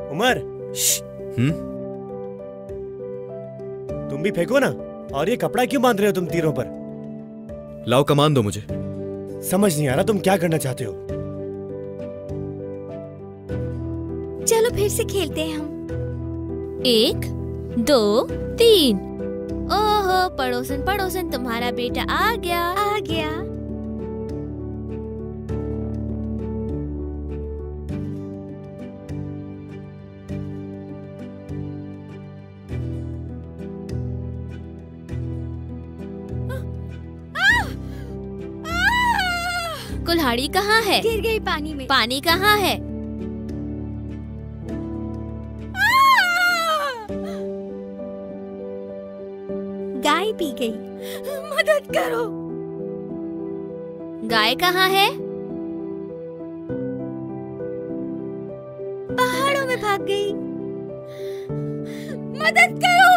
उमर, तुम भी फेंको ना। और ये कपड़ा क्यों बांध रहे हो तुम तीरों पर? लाओ कमान दो मुझे। समझ नहीं आ रहा तुम क्या करना चाहते हो। चलो फिर से खेलते हैं हम। 1 2 3। ओहो पड़ोसन पड़ोसन, तुम्हारा बेटा आ गया आ गया। कुल्हाड़ी कहाँ है? गिर गई पानी में। पानी कहाँ है? गाय पी गई। मदद करो। गाय कहाँ है? पहाड़ों में भाग गई। मदद करो,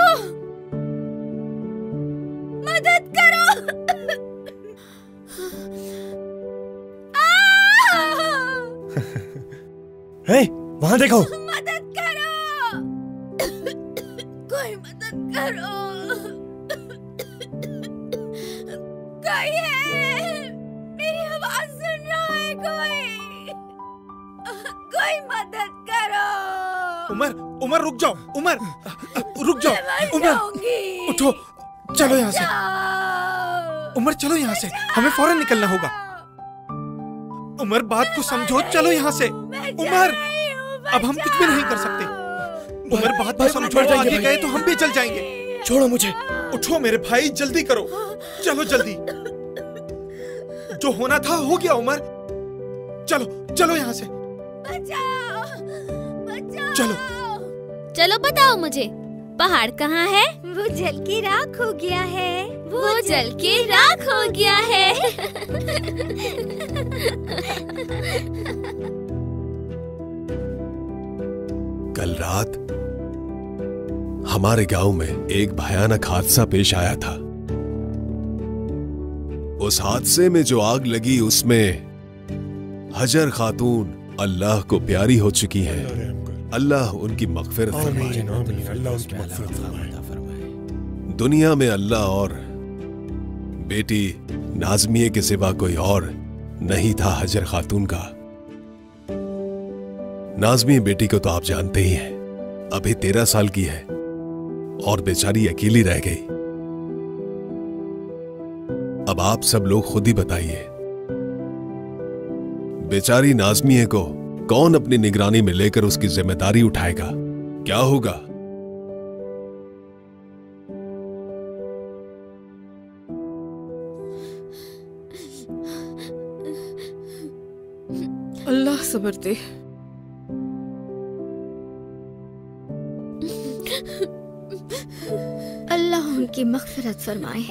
मदद करो। हे, वहाँ देखो। मदद करो, कोई मदद करो। कोई है, मेरी आवाज सुन रहा है कोई? कोई मदद करो। उमर, उमर रुक जाओ। उमर रुक जाओ। उमर उठो, चलो यहाँ से। उमर चलो यहाँ से, हमें फौरन निकलना होगा। उमर बात को समझो, चलो यहाँ से। उमर अब हम कुछ भी नहीं कर सकते। उमर बात को समझो, आगे गए तो हम भी चल जाएंगे। छोड़ो मुझे। उठो मेरे भाई, जल्दी करो, चलो जल्दी। जो होना था हो गया उमर। चलो चलो यहाँ से। बचाओ, बचाओ। चलो चलो बताओ मुझे, पहाड़ कहाँ है? वो जल के राख हो गया है। वो जल के राख हो गया है। कल रात हमारे गांव में एक भयानक हादसा पेश आया था। उस हादसे में जो आग लगी उसमें हजर खातून अल्लाह को प्यारी हो चुकी हैं। अल्लाह उनकी मग़फ़िरत फरमाए। दुनिया में अल्लाह और बेटी नाज़मिया के सिवा कोई और नहीं था हजर खातून का। नाज़मिया बेटी को तो आप जानते ही हैं, अभी 13 साल की है और बेचारी अकेली रह गई। अब आप सब लोग खुद ही बताइए, बेचारी नाज़मिया को कौन अपनी निगरानी में लेकर उसकी जिम्मेदारी उठाएगा? क्या होगा? अल्लाह सब्र दे। अल्लाह उनकी मग़फ़िरत फरमाए।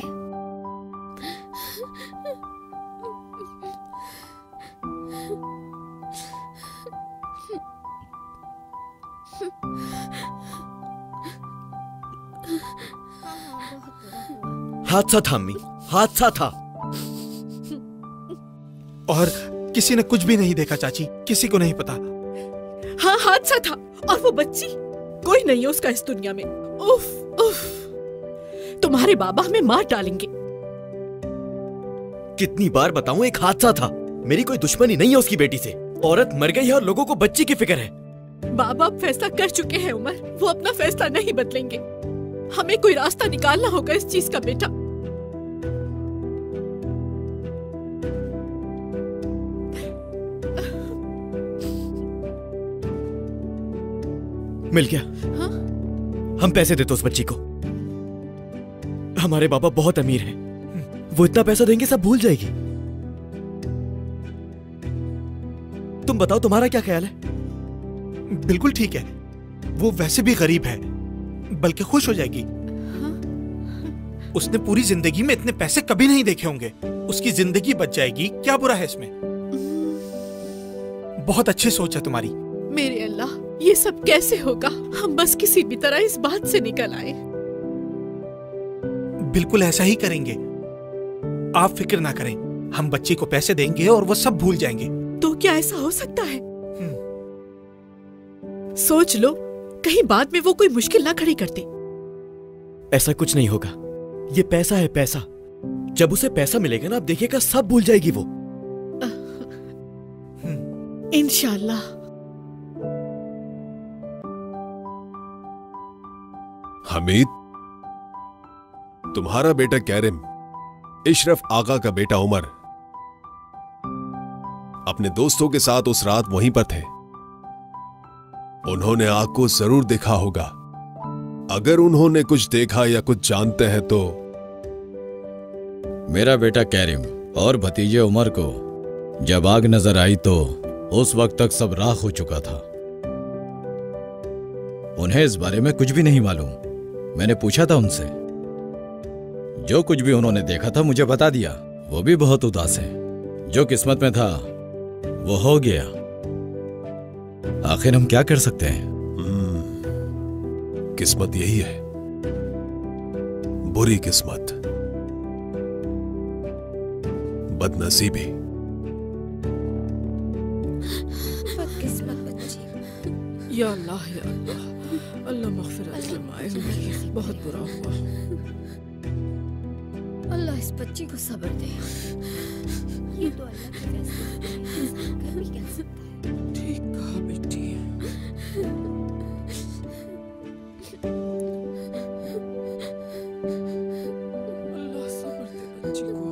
हादसा था अम्मी, हादसा था। और किसी ने कुछ भी नहीं देखा चाची, किसी को नहीं पता। हाँ हादसा था। और वो बच्ची, कोई नहीं है उसका इस दुनिया में। उफ उफ, तुम्हारे बाबा हमें मार डालेंगे। कितनी बार बताऊं, एक हादसा था। मेरी कोई दुश्मनी नहीं है उसकी बेटी से। औरत मर गई है और लोगों को बच्ची की फिक्र है। बाबा अब फैसला कर चुके हैं उमर, वो अपना फैसला नहीं बदलेंगे। हमें कोई रास्ता निकालना होगा इस चीज का बेटा। मिल गया। हाँ? हम पैसे देते उस बच्ची को। हमारे बाबा बहुत अमीर हैं, वो इतना पैसा देंगे सब भूल जाएगी। तुम बताओ तुम्हारा क्या ख्याल है? बिल्कुल ठीक है, वो वैसे भी गरीब है, बल्कि खुश हो जाएगी। उसने पूरी जिंदगी में इतने पैसे कभी नहीं देखे होंगे। उसकी जिंदगी बच जाएगी, क्या बुरा है इसमें? बहुत अच्छी सोच है तुम्हारी। मेरे अल्लाह, ये सब कैसे होगा? हम बस किसी भी तरह इस बात से निकल आए। बिल्कुल ऐसा ही करेंगे, आप फिक्र ना करें। हम बच्ची को पैसे देंगे और वो सब भूल जाएंगे। तो क्या ऐसा हो सकता है? सोच लो, कहीं बाद में वो कोई मुश्किल ना खड़ी करते। ऐसा कुछ नहीं होगा। ये पैसा है, पैसा। जब उसे पैसा मिलेगा ना, आप देखिएगा सब भूल जाएगी वो। इंशाल्लाह। हमीद, तुम्हारा बेटा कैरिम, इशरफ आगा का बेटा उमर अपने दोस्तों के साथ उस रात वहीं पर थे। उन्होंने आग को जरूर देखा होगा। अगर उन्होंने कुछ देखा या कुछ जानते हैं तो। मेरा बेटा कैरिम और भतीजे उमर को जब आग नजर आई तो उस वक्त तक सब राख हो चुका था। उन्हें इस बारे में कुछ भी नहीं मालूम। मैंने पूछा था उनसे, जो कुछ भी उन्होंने देखा था मुझे बता दिया। वो भी बहुत उदास है। जो किस्मत में था वो हो गया। आखिर हम क्या कर सकते हैं? किस्मत यही है, बुरी किस्मत, बदनसीबी। बदकिस्मत बच्ची। या अल्लाह, या अल्लाह, अल्लाह मग़फ़िरत फरमाए उनकी। बहुत बुरा हुआ। अल्लाह इस बच्ची को सब्र दे। ये तो अल्लाह के फैसले हैं, इंसान कर भी क्या सकता है। ठीक कहा बेटी। अल्लाह सब्र दे बच्ची को।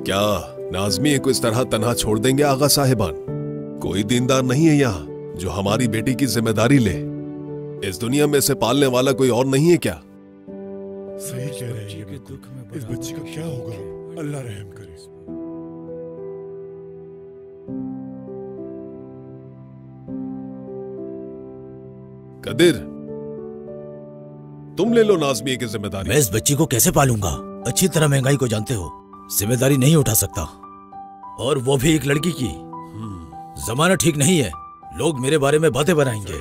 क्या नाज़मी को इस तरह तन्हा छोड़ देंगे आगा साहिबान? कोई दीनदार नहीं है यहाँ जो हमारी बेटी की जिम्मेदारी ले। इस दुनिया में इसे पालने वाला कोई और नहीं है क्या? सही कह रहे हैं ये बिल्कुल। इस बच्ची का क्या होगा? अल्लाह रहम करे। कदिर, तुम ले लो नाज़मी की जिम्मेदारी। मैं इस बच्ची को कैसे पालूंगा? अच्छी तरह महंगाई को जानते हो, जिम्मेदारी नहीं उठा सकता। और वो भी एक लड़की की। जमाना ठीक नहीं है, लोग मेरे बारे में बातें बनाएंगे।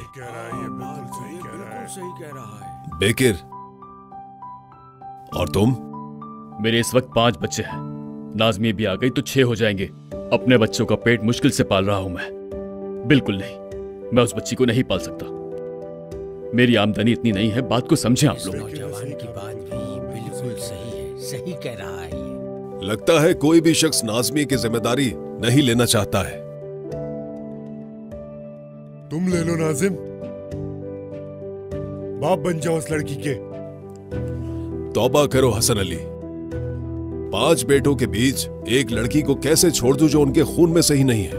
बेकिर, और तुम? मेरे इस वक्त 5 बच्चे हैं। नाज़मी भी आ गई तो 6 हो जाएंगे। अपने बच्चों का पेट मुश्किल से पाल रहा हूं मैं। बिल्कुल नहीं, मैं उस बच्ची को नहीं पाल सकता। मेरी आमदनी इतनी नहीं है, बात को समझें आप लोग। नौजवान की बात भी बिल्कुल सही है, सही कह रहा है ये। लगता है कोई भी शख्स नाज़मी की जिम्मेदारी नहीं लेना चाहता है। तुम ले लो नाजिम, बाप बन जाओ उस लड़की के। तौबा करो हसन अली, 5 बेटों के बीच एक लड़की को कैसे छोड़ दूं जो उनके खून में से ही नहीं है?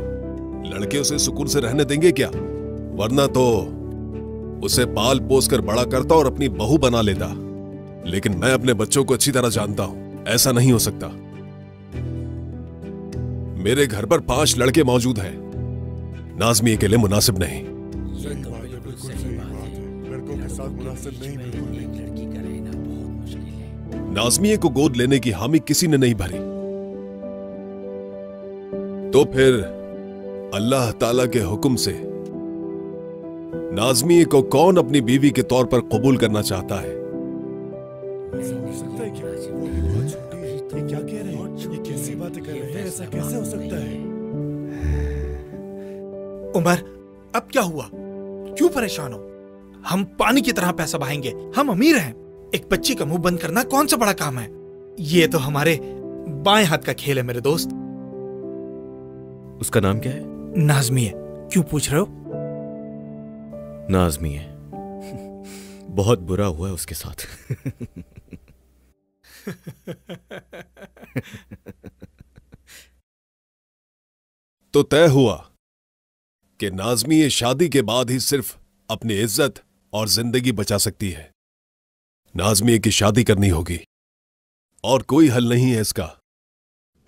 लड़के उसे सुकून से रहने देंगे क्या? वरना तो उसे पाल पोस कर बड़ा करता और अपनी बहू बना लेता। लेकिन मैं अपने बच्चों को अच्छी तरह जानता हूं, ऐसा नहीं हो सकता। मेरे घर पर 5 लड़के मौजूद हैं, नाज़मी के लिए मुनासिब नहीं। सही बात है, बिल्कुल सही बात है। लड़कों के साथ मुनासिब नहीं, बिल्कुल नहीं। लड़की का रहना बहुत मुश्किल है। नाज़मी को गोद लेने की हामी किसी ने नहीं भरी, तो फिर अल्लाह ताला के हुक्म से नाज़मी को कौन अपनी बीवी के तौर पर कबूल करना चाहता है? ऐसा हो सकता है क्या? वो भी बहुत छोटी है। ये क्या कह रहे हैं? ये कैसी बातें कर रहे हैं? ऐसा कैसे हो सकता है? उमर, अब क्या हुआ? क्यों परेशान हो? हम पानी की तरह पैसा बहाएंगे। हम अमीर हैं। एक बच्ची का मुंह बंद करना कौन सा बड़ा काम है? ये तो हमारे बाएं हाथ का खेल है मेरे दोस्त। उसका नाम क्या है? नाज़मी है। क्यों पूछ रहे हो? नाज़मी है। बहुत बुरा हुआ है उसके साथ। तो तय हुआ कि नाज़मी ये शादी के बाद ही सिर्फ अपनी इज्जत और जिंदगी बचा सकती है। नाज़मी की शादी करनी होगी और कोई हल नहीं है इसका।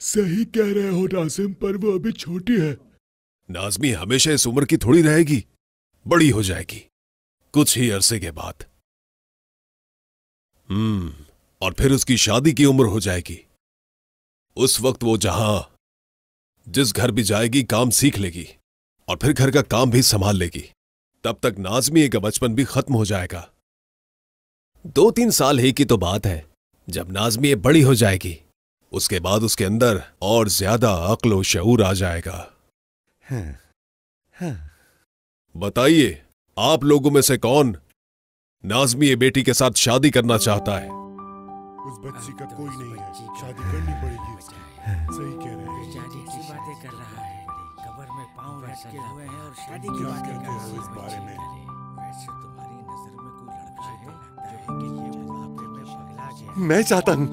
सही कह रहे हो नाजिम, पर वो अभी छोटी है। नाज़मी हमेशा इस उम्र की थोड़ी रहेगी, बड़ी हो जाएगी। कुछ ही अरसे के बाद। और फिर उसकी शादी की उम्र हो जाएगी। उस वक्त वो जहां जिस घर भी जाएगी काम सीख लेगी और फिर घर का काम भी संभाल लेगी। तब तक नाज़मिए का बचपन भी खत्म हो जाएगा। 2-3 साल ही की तो बात है। जब नाज़मिए बड़ी हो जाएगी उसके बाद उसके अंदर और ज्यादा अक्ल और शऊर आ जाएगा। बताइए, आप लोगों में से कौन नाज़मिए बेटी के साथ शादी करना चाहता है? उस बच्ची का कोई नहीं है, शादी करनी पड़ेगी। सही कह रहे हैं। शादी की बातें कर रहा है, कब्र में पांव रखे हुए हैं और शादी की बातें कर रहा है इस बारे में। वैसे तुम्हारी नजर में कोई लड़का है जो कि ये बुढ़ापे में पगला गया। मैं चाहता हूँ,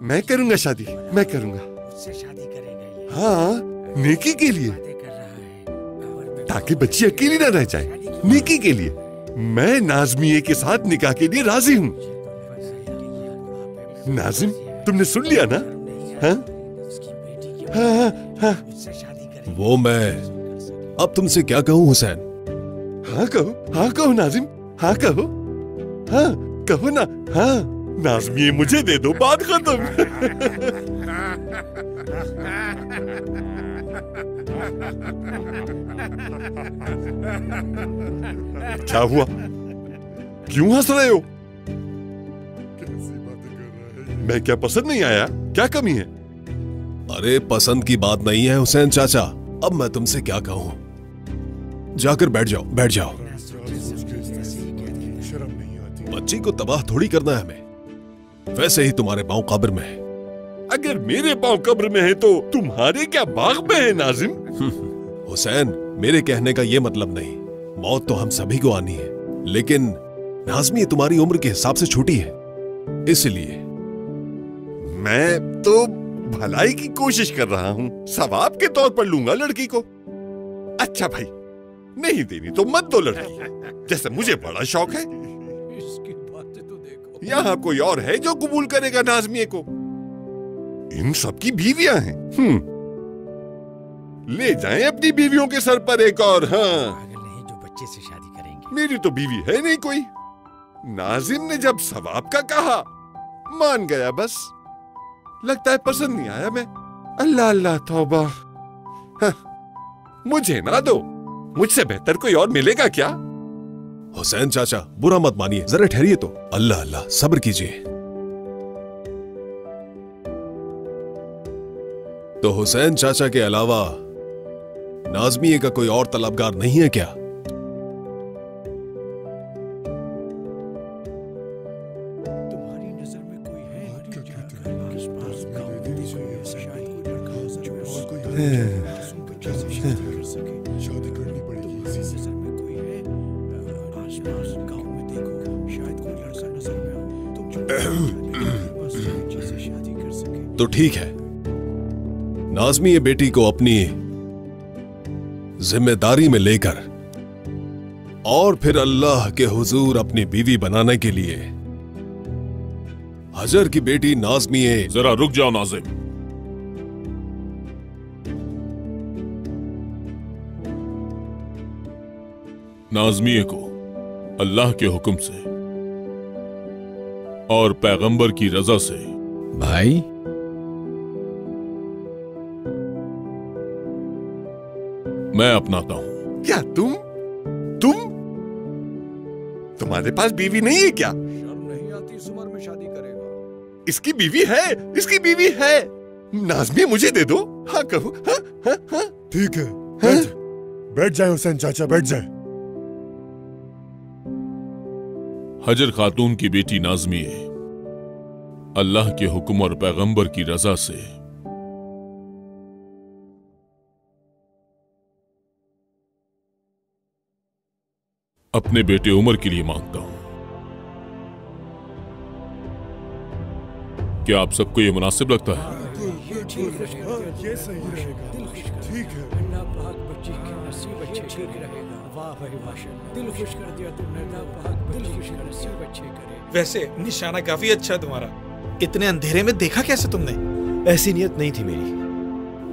मैं करूंगा शादी, मैं करूंगा। उससे शादी करेगा ये। हाँ, नेकी के लिए, बातें कर रहा है, कब्र में ताकि बच्ची अकेली ना रह जाए। नेकी के लिए मैं नाज़मिए के साथ निकाह के लिए राजी हूँ। नाज़िम, तुमने सुन लिया ना? हाँ? हाँ, हाँ। वो मैं अब तुमसे क्या कहूं हुसैन? हाँ कहो नाज़िम, हाँ कहो, हाँ कहो ना। हाँ, नाज़मिए मुझे दे दो, बात खत्म। क्या हुआ? क्यों हंस रहे हो? मैं क्या पसंद नहीं आया? क्या कमी है? अरे पसंद की बात नहीं है हुसैन चाचा। अब मैं तुमसे क्या कहूं? जाकर बैठ जाओ, बैठ जाओ। बच्ची को तबाह थोड़ी करना है हमें। वैसे ही तुम्हारे पांव कब्र में है। अगर मेरे पांव कब्र में है तो तुम्हारे क्या बाग में है नाज़िम? हुसैन, मेरे कहने का यह मतलब नहीं। मौत तो हम सभी को आनी है, लेकिन नाज़मिए तुम्हारी उम्र के हिसाब से छोटी है, इसलिए मैं तो भलाई की कोशिश कर रहा हूँ। सवाब के तौर पर लूंगा लड़की को। अच्छा भाई, नहीं देनी तो मत दो लड़की, जैसे मुझे बड़ा शौक है। यहाँ कोई और है जो कबूल करेगा नाज़मिए को? इन सब की बीवियां हैं। ले जाएं अपनी बीवियों के सर पर एक और। हाँ, पागल नहीं जो बच्चे से शादी करेंगे। मेरी तो बीवी है नहीं कोई। नाज़िम ने जब सवाब का कहा, मान गया बस। लगता है पसंद नहीं आया मैं। अल्लाह अल्लाह तौबा। मुझे ना दो, मुझसे बेहतर कोई और मिलेगा क्या? हुसैन चाचा, बुरा मत मानिए, जरा ठहरिए तो। अल्लाह अल्लाह, सब्र कीजिए। तो हुसैन चाचा के अलावा नाज़मिए का कोई और तलबगार नहीं है क्या? तुम्हारी नजर में कोई है? शादी करनी पड़ेगी। गांव में देखो, शायद कोई लड़का नजर में हो। तुम शादी कर सके। तो ठीक है, नाज़मिए बेटी को अपनी जिम्मेदारी में लेकर और फिर अल्लाह के हुजूर अपनी बीवी बनाने के लिए हजर की बेटी नाज़मिए। जरा रुक जाओ नाज़िम। नाज़मिए को अल्लाह के हुक्म से और पैगंबर की रजा से भाई, मैं अपनाता हूं। क्या तुम तुम्हारे पास बीवी नहीं है क्या? शर्म नहीं आती इस उम्र में शादी करेगा? इसकी बीवी है, इसकी बीवी है। नाज़मिए मुझे दे दो। हाँ कहो। हाँ, हाँ, हाँ। ठीक है, बैठ जाए हुसैन चाचा, बैठ जाए। हजर खातून की बेटी नाज़मिए अल्लाह के हुक्म और पैगंबर की रजा से अपने बेटे उमर के लिए मांगता हूं। क्या आप सबको ये मुनासिब लगता है? ये सही रहेगा। ठीक है। अल्लाह पाक बच्ची के नसीब अच्छे ठीक रहेगा। वाह भाई माशाअल्लाह, दिल खुश कर दिया तुमने। अल्लाह पाक दिल खुश कर नसीब अच्छे करे। वैसे निशाना काफी अच्छा तुम्हारा। इतने अंधेरे में देखा कैसे तुमने? ऐसी नियत नहीं थी मेरी,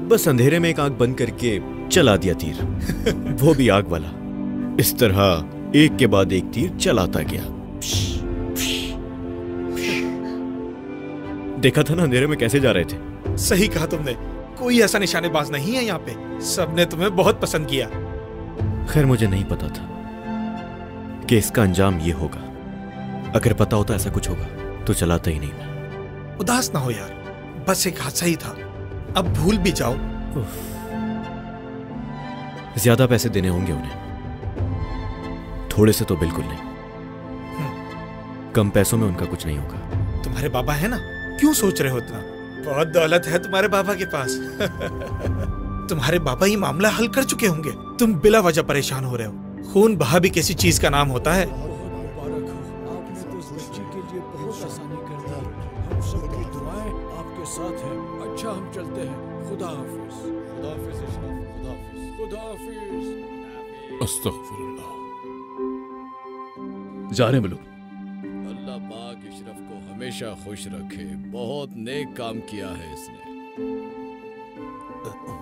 बस अंधेरे में एक आंख बंद करके चला दिया तीर। वो भी आग वाला। इस तरह एक के बाद एक तीर चलाता गया। देखा था ना अंधेरे में कैसे जा रहे थे। सही कहा तुमने, कोई ऐसा निशानेबाज नहीं है यहाँ पे। सबने तुम्हें बहुत पसंद किया। खैर मुझे नहीं पता था कि इसका अंजाम ये होगा। अगर पता होता ऐसा कुछ होगा तो चलाता ही नहीं मैं। उदास ना हो यार, बस एक हादसा ही था, अब भूल भी जाओ। ज्यादा पैसे देने होंगे उन्हें, थोड़े से तो बिल्कुल नहीं। कम पैसों में उनका कुछ नहीं होगा। तुम्हारे बाबा है ना, क्यों सोच रहे हो इतना? बहुत दौलत है तुम्हारे बाबा के पास। तुम्हारे बाबा ही मामला हल कर चुके होंगे। तुम बिला वजह परेशान हो रहे हो। खून बहा भी किसी चीज का नाम होता है। आपने तो उस बच्ची के लिए बहुत आसानी कर दी। हम सबकी दुआएं आपके साथ हैं। अच्छा हम चलते हैं। खुदा हाफिज। खुदा हाफिज इशरफ। खुदा हाफिज। खुदा हाफिज। अस्तगफिरुल्लाह। जा रहे हैं लोग। अल्लाह पाक इशरफ को हमेशा खुश रखे। बहुत नेक काम किया है इसने।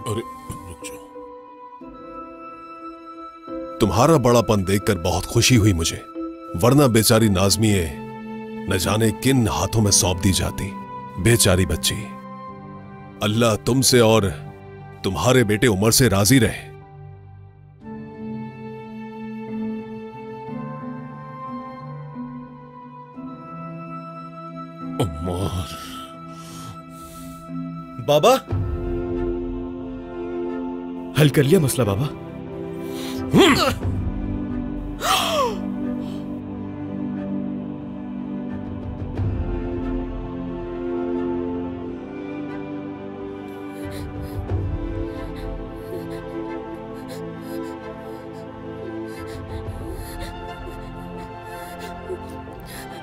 अरे रुक जाओ। तुम्हारा बड़ापन देखकर बहुत खुशी हुई मुझे, वरना बेचारी नाज़मी न जाने किन हाथों में सौंप दी जाती। बेचारी बच्ची। अल्लाह तुमसे और तुम्हारे बेटे उमर से राजी रहे। उमर। बाबा, हल कर लिया मसला बाबा?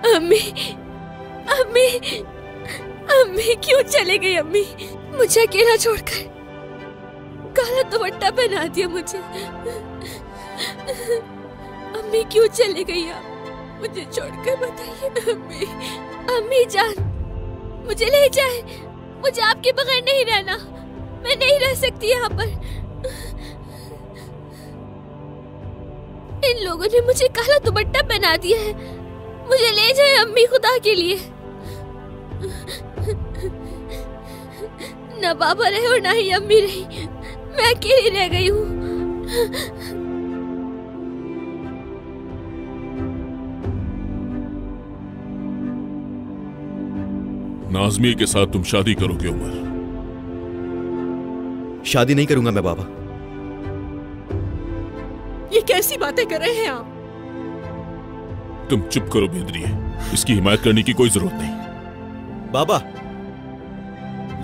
अम्मी, अम्मी, अम्मी क्यों चले गई? अम्मी मुझे अकेला छोड़कर, काला दुपट्टा पहना दिया मुझे। अम्मी क्यों चले गई आप? मुझे छोड़कर बताइए अम्मी। अम्मी जान, मुझे ले जाए। मुझे आपके बगैर नहीं रहना। मैं नहीं रह सकती यहाँ पर। इन लोगों ने मुझे काला दुपट्टा पहना दिया है। मुझे ले जाए अम्मी, खुदा के लिए। न बाबा रहे और ना ही अम्मी रही। मैं अकेली रह गई हूँ। नाज़मी के साथ तुम शादी करोगे उमर? शादी नहीं करूंगा मैं बाबा। ये कैसी बातें कर रहे हैं आप? तुम चुप करो बेदरिए, इसकी हिमायत करने की कोई जरूरत नहीं। बाबा,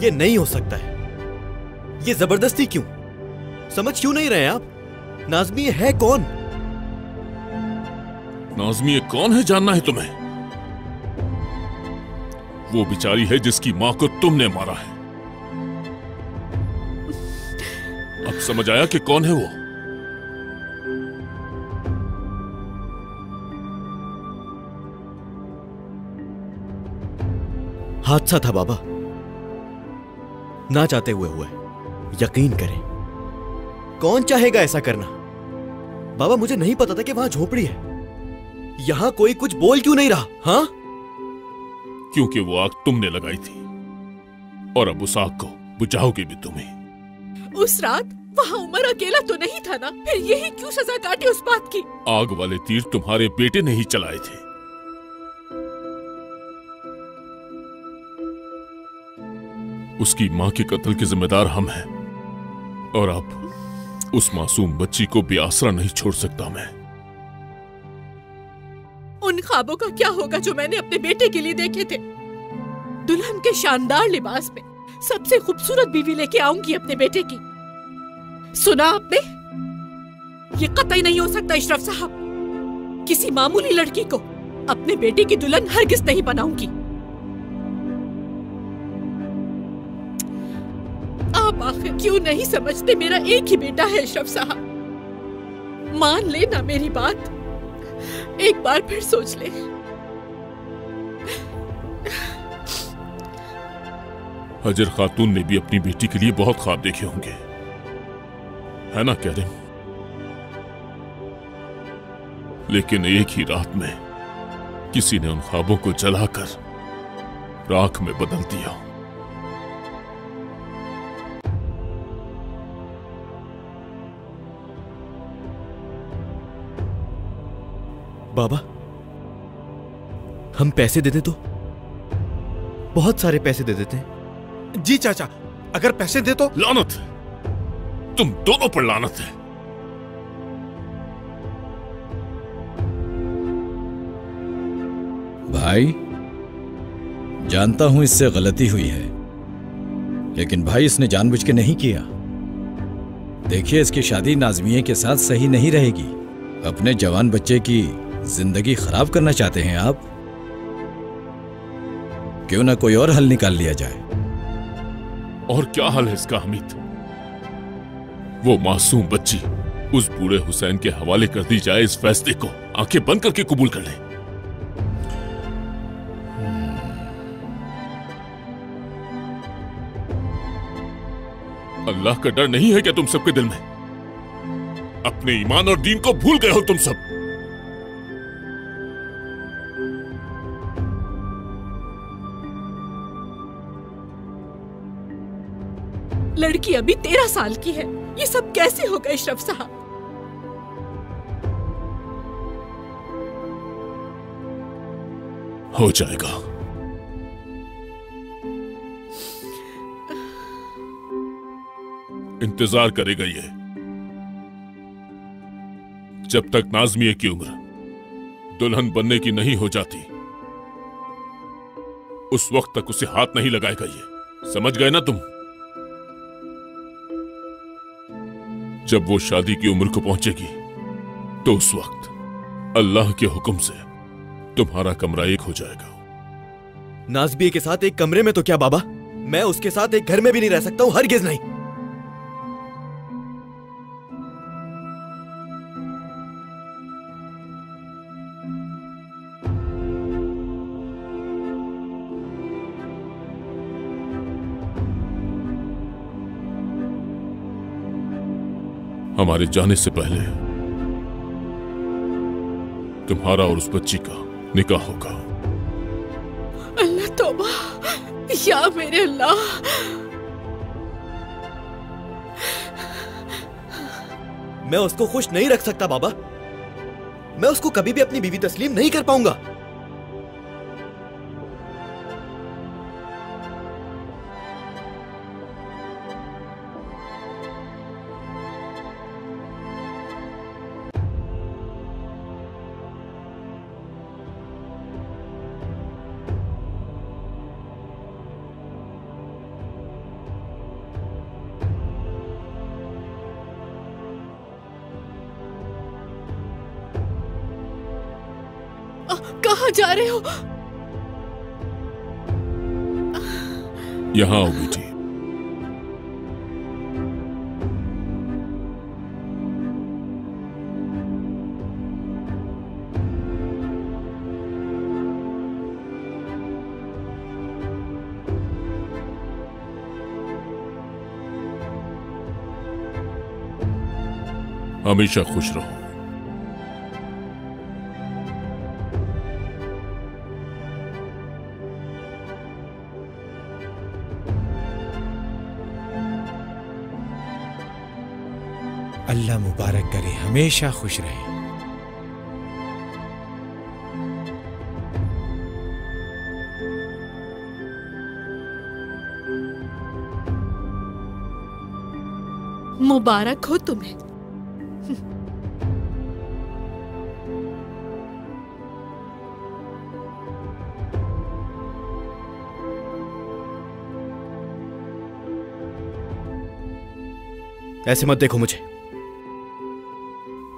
ये नहीं हो सकता है। ये जबरदस्ती क्यों? समझ क्यों नहीं रहे आप? नाज़मी है कौन? नाज़मी कौन है जानना है तुम्हें? वो बेचारी है जिसकी मां को तुमने मारा है। अब समझ आया कि कौन है वो? हादसा था बाबा, ना चाहते हुए हुआ है। यकीन करें, कौन चाहेगा ऐसा करना? बाबा मुझे नहीं पता था कि वहां झोपड़ी है। यहां कोई कुछ बोल क्यों नहीं रहा? हाँ, क्योंकि वो आग तुमने लगाई थी और अब उस आग को बुझाओगे भी तुम्हें। उस रात वहाँ उमर अकेला तो नहीं था ना? फिर यही क्यों सजा काटी उस बात की? आग वाले तीर तुम्हारे बेटे ने ही चलाए थे। उसकी मां के कत्ल के जिम्मेदार हम हैं और अब उस मासूम बच्ची को बेआसरा नहीं छोड़ सकता मैं। उन ख्वाबों का क्या होगा जो मैंने अपने बेटे के लिए देखे थे? दुल्हन के शानदार लिबास में सबसे खूबसूरत बीवी लेके आऊंगी अपने बेटे की। सुना आपने? ये कतई नहीं हो सकता इशरफ साहब। किसी मामूली लड़की को अपने बेटे की दुल्हन हरगिज नहीं बनाऊंगी। आप आखिर क्यों नहीं समझते? मेरा एक ही बेटा है इशरफ साहब। मान लेना मेरी बात, एक बार फिर सोच ले। हजर खातून ने भी अपनी बेटी के लिए बहुत ख्वाब देखे होंगे, है ना कैरम? लेकिन एक ही रात में किसी ने उन ख्वाबों को जलाकर राख में बदल दिया। बाबा, हम पैसे दे दे तो बहुत सारे पैसे दे देते हैं। जी चाचा, अगर पैसे दे तो। लानत, तुम दोनों पर लानत है। भाई, जानता हूं इससे गलती हुई है, लेकिन भाई इसने जानबूझ के नहीं किया। देखिए, इसकी शादी नाज़मिया के साथ सही नहीं रहेगी। अपने जवान बच्चे की जिंदगी खराब करना चाहते हैं आप? क्यों ना कोई और हल निकाल लिया जाए। और क्या हल है इसका हमीद? वो मासूम बच्ची उस बूढ़े हुसैन के हवाले कर दी जाए। इस फैसले को आंखें बंद करके कबूल कर ले। अल्लाह का डर नहीं है क्या तुम सबके दिल में? अपने ईमान और दीन को भूल गए हो तुम सब। लड़की अभी 13 साल की है। ये सब कैसे होगा इशरफ साहब? हो जाएगा। इंतजार करेगा ये जब तक नाज़मिया की उम्र दुल्हन बनने की नहीं हो जाती। उस वक्त तक उसे हाथ नहीं लगाएगा ये। समझ गए ना तुम? जब वो शादी की उम्र को पहुंचेगी तो उस वक्त अल्लाह के हुक्म से तुम्हारा कमरा एक हो जाएगा। नाज़मिया के साथ एक कमरे में तो क्या बाबा, मैं उसके साथ एक घर में भी नहीं रह सकता हूं, हरगिज नहीं। हमारे जाने से पहले तुम्हारा और उस बच्ची का निकाह होगा। अल्लाह तौबा, या मेरे अल्लाह। मैं उसको खुश नहीं रख सकता बाबा। मैं उसको कभी भी अपनी बीवी तस्लीम नहीं कर पाऊंगा। कहाँ जा रहे हो? यहां आओ बेटी। हमेशा खुश रहो। अल्लाह मुबारक करे, हमेशा खुश रहे। मुबारक हो तुम्हें। ऐसे मत देखो मुझे,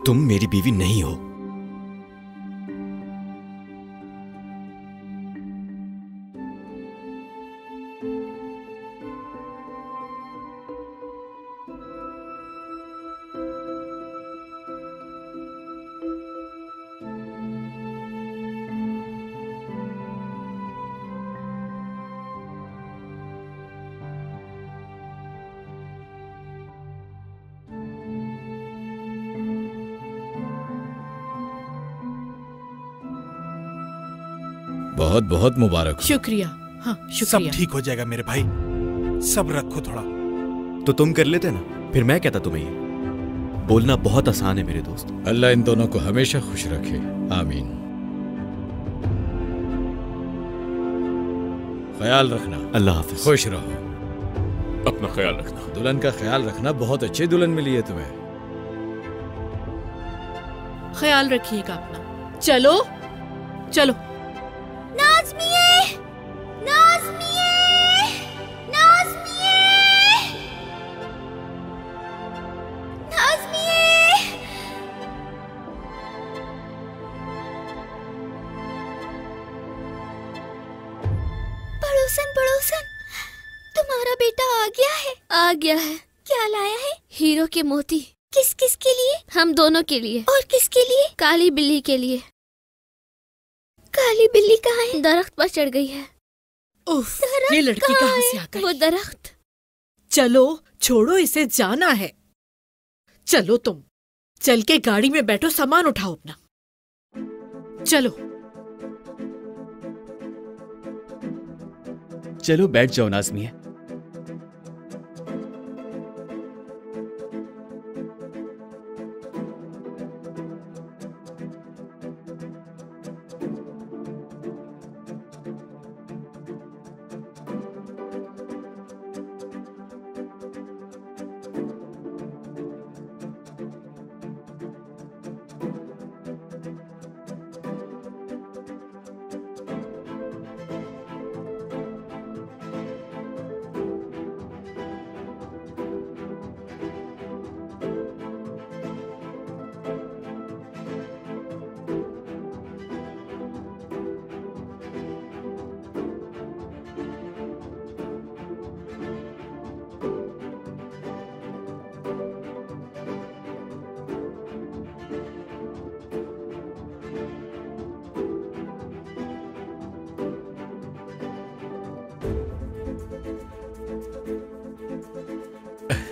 तुम मेरी बीवी नहीं हो। बहुत बहुत मुबारक हो। शुक्रिया। हाँ सब शुक्रिया। ठीक हो जाएगा मेरे भाई, सब रखो थोड़ा। तो तुम कर लेते ना, फिर मैं कहता तुम्हें ये। बोलना बहुत आसान है मेरे दोस्त। अल्लाह इन दोनों को हमेशा खुश रखे, आमीन। ख्याल रखना। अल्लाह हाफिज। खुश रहो। अपना ख्याल रखना। दुल्हन का ख्याल रखना, बहुत अच्छी दुल्हन मिली है तुम्हें। ख्याल रखिएगा अपना। चलो चलो। नाज़मिए, नाज़मिए, नाज़मिए, नाज़मिए। पड़ोसन पड़ोसन, तुम्हारा बेटा आ गया है। आ गया है। क्या लाया है? हीरो के मोती। किस किस के लिए? हम दोनों के लिए। और किसके लिए? काली बिल्ली के लिए। काली बिल्ली कहाँ है? दरख्त पर चढ़ गई है। उफ, ये लड़की कहाँ से आ गई? वो दरख्त। चलो छोड़ो इसे, जाना है। चलो तुम चल के गाड़ी में बैठो, सामान उठाओ अपना। चलो चलो बैठ जाओ नाज़मिया।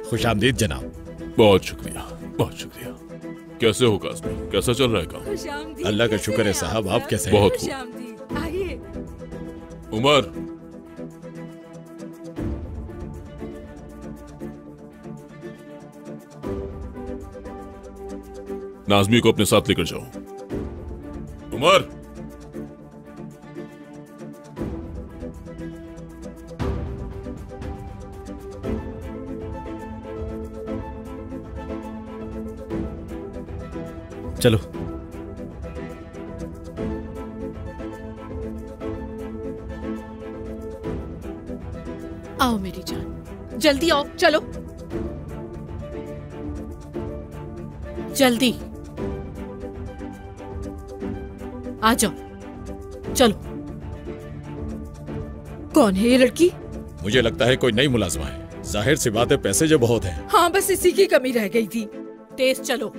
खुशामदीद जनाब। बहुत शुक्रिया, बहुत शुक्रिया। कैसे हो काज़मी, कैसा चल रहा है काम? अल्लाह का शुक्र है साहब, आप कैसे हैं? बहुत खूब। आइए। उमर, नाज़मी को अपने साथ लेकर जाओ। उमर, चलो। आओ मेरी जान, जल्दी आओ। चलो जल्दी आ जाओ। चलो। कौन है ये लड़की? मुझे लगता है कोई नई मुलाजमा है। जाहिर सी बात है, पैसे जो बहुत हैं। हाँ, बस इसी की कमी रह गई थी। तेज चलो,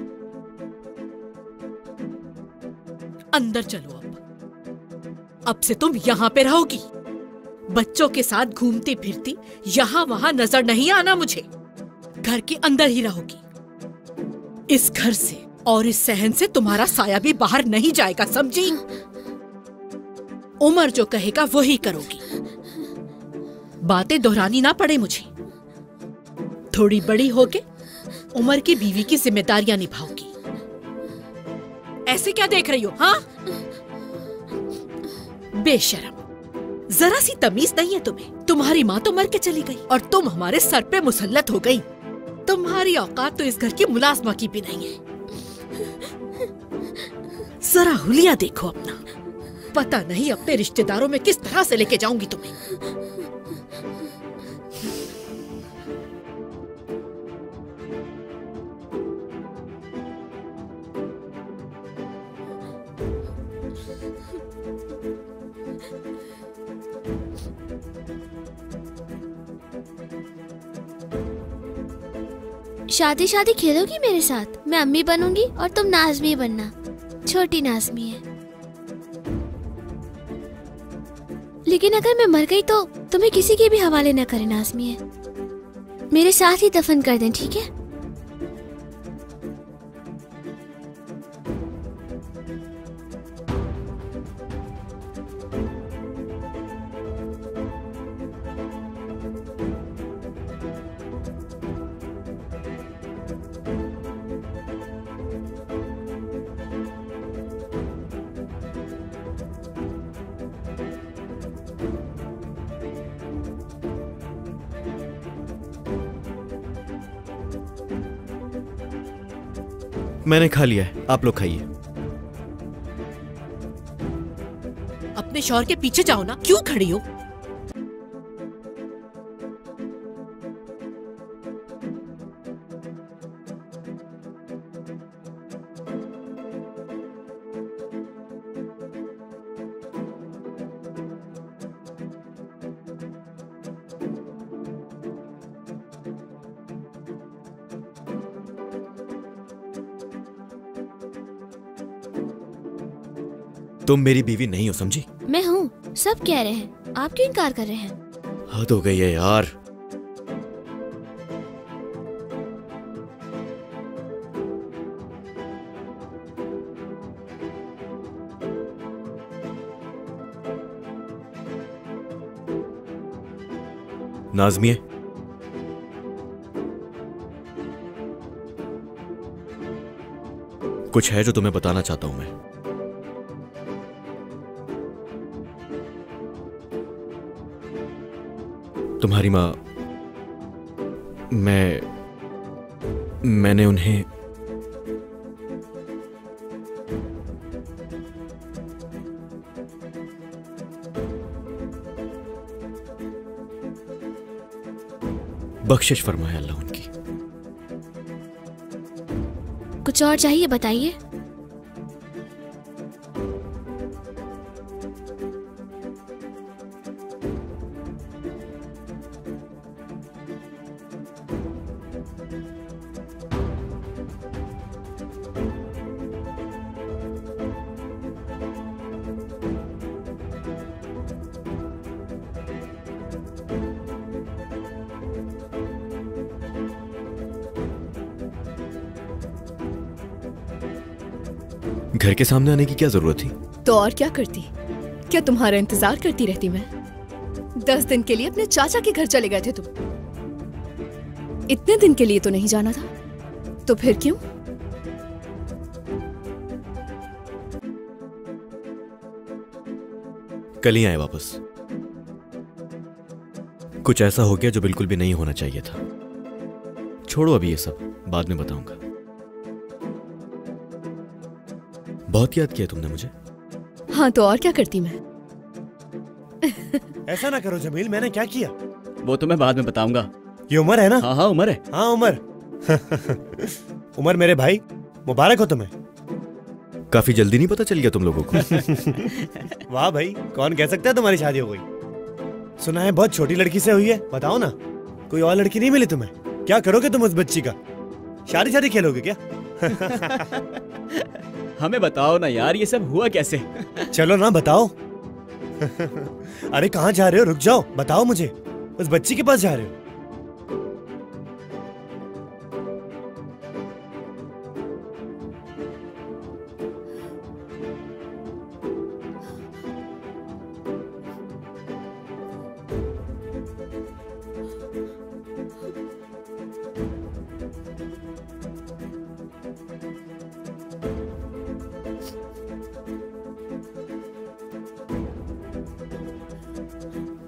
अंदर चलो। अब से तुम यहाँ पे रहोगी। बच्चों के साथ घूमती फिरती यहाँ वहाँ नजर नहीं आना मुझे। घर के अंदर ही रहोगी। इस घर से और इस सहन से तुम्हारा साया भी बाहर नहीं जाएगा, समझी? उमर जो कहेगा वही करोगी। बातें दोहरानी ना पड़े मुझे। थोड़ी बड़ी होके उमर की बीवी की जिम्मेदारियां निभाओगी। ऐसे क्या देख रही हो? हाँ, बेशरम, जरा सी तमीज नहीं है तुम्हें। तुम्हारी माँ तो मर के चली गई और तुम हमारे सर पे मुसल्लत हो गई। तुम्हारी औकात तो इस घर की मुलाजमा की भी नहीं है। जरा हुलिया देखो अपना। पता नहीं अपने रिश्तेदारों में किस तरह से लेके जाऊंगी तुम्हें। शादी शादी खेलोगी मेरे साथ? मैं अम्मी बनूंगी और तुम नाज़मी बनना। छोटी नाज़मी है। लेकिन अगर मैं मर गई तो तुम्हें किसी के भी हवाले न करें नाज़मी है। मेरे साथ ही दफन कर दें, ठीक है? मैंने खा लिया है, आप लोग खाइए। अपने शौहर के पीछे जाओ ना, क्यों खड़ी हो? तुम मेरी बीवी नहीं हो, समझी? मैं हूँ, सब कह रहे हैं, आप क्यों इनकार कर रहे हैं? हद हो गई है यार। नाज़मिए, कुछ है जो तुम्हें बताना चाहता हूं मैं। तुम्हारी माँ, मैंने उन्हें बख्शिश फरमाए अल्लाह उनकी। कुछ और चाहिए बताइए। घर के सामने आने की क्या जरूरत थी? तो और क्या करती? क्या तुम्हारा इंतजार करती रहती मैं? 10 दिन के लिए अपने चाचा के घर चले गए थे तुम। इतने दिन के लिए तो नहीं जाना था, तो फिर क्यों? कल ही आए वापस। कुछ ऐसा हो गया जो बिल्कुल भी नहीं होना चाहिए था। छोड़ो अभी ये सब, बाद में बताऊंगा। बहुत याद किया तुमने मुझे। हाँ तो और क्या करती मैं? ऐसा ना करो जमील, मैंने क्या किया? वो तो मैं बाद में बताऊंगा। ये उमर है ना? हाँ हाँ उमर है। हाँ उमर। उमर मेरे भाई, मुबारक हो तुम्हें। काफी जल्दी नहीं पता चल गया तुम लोगों को। वाह भाई, कौन कह सकता है तुम्हारी शादी हो गई? सुना है बहुत छोटी लड़की से हुई है। बताओ ना, कोई और लड़की नहीं मिली तुम्हें? क्या करोगे तुम उस बच्ची का? शादी खेलोगे क्या? हमें बताओ ना यार, ये सब हुआ कैसे? चलो ना बताओ। अरे कहाँ जा रहे हो? रुक जाओ, बताओ मुझे। उस बच्ची के पास जा रहे हो?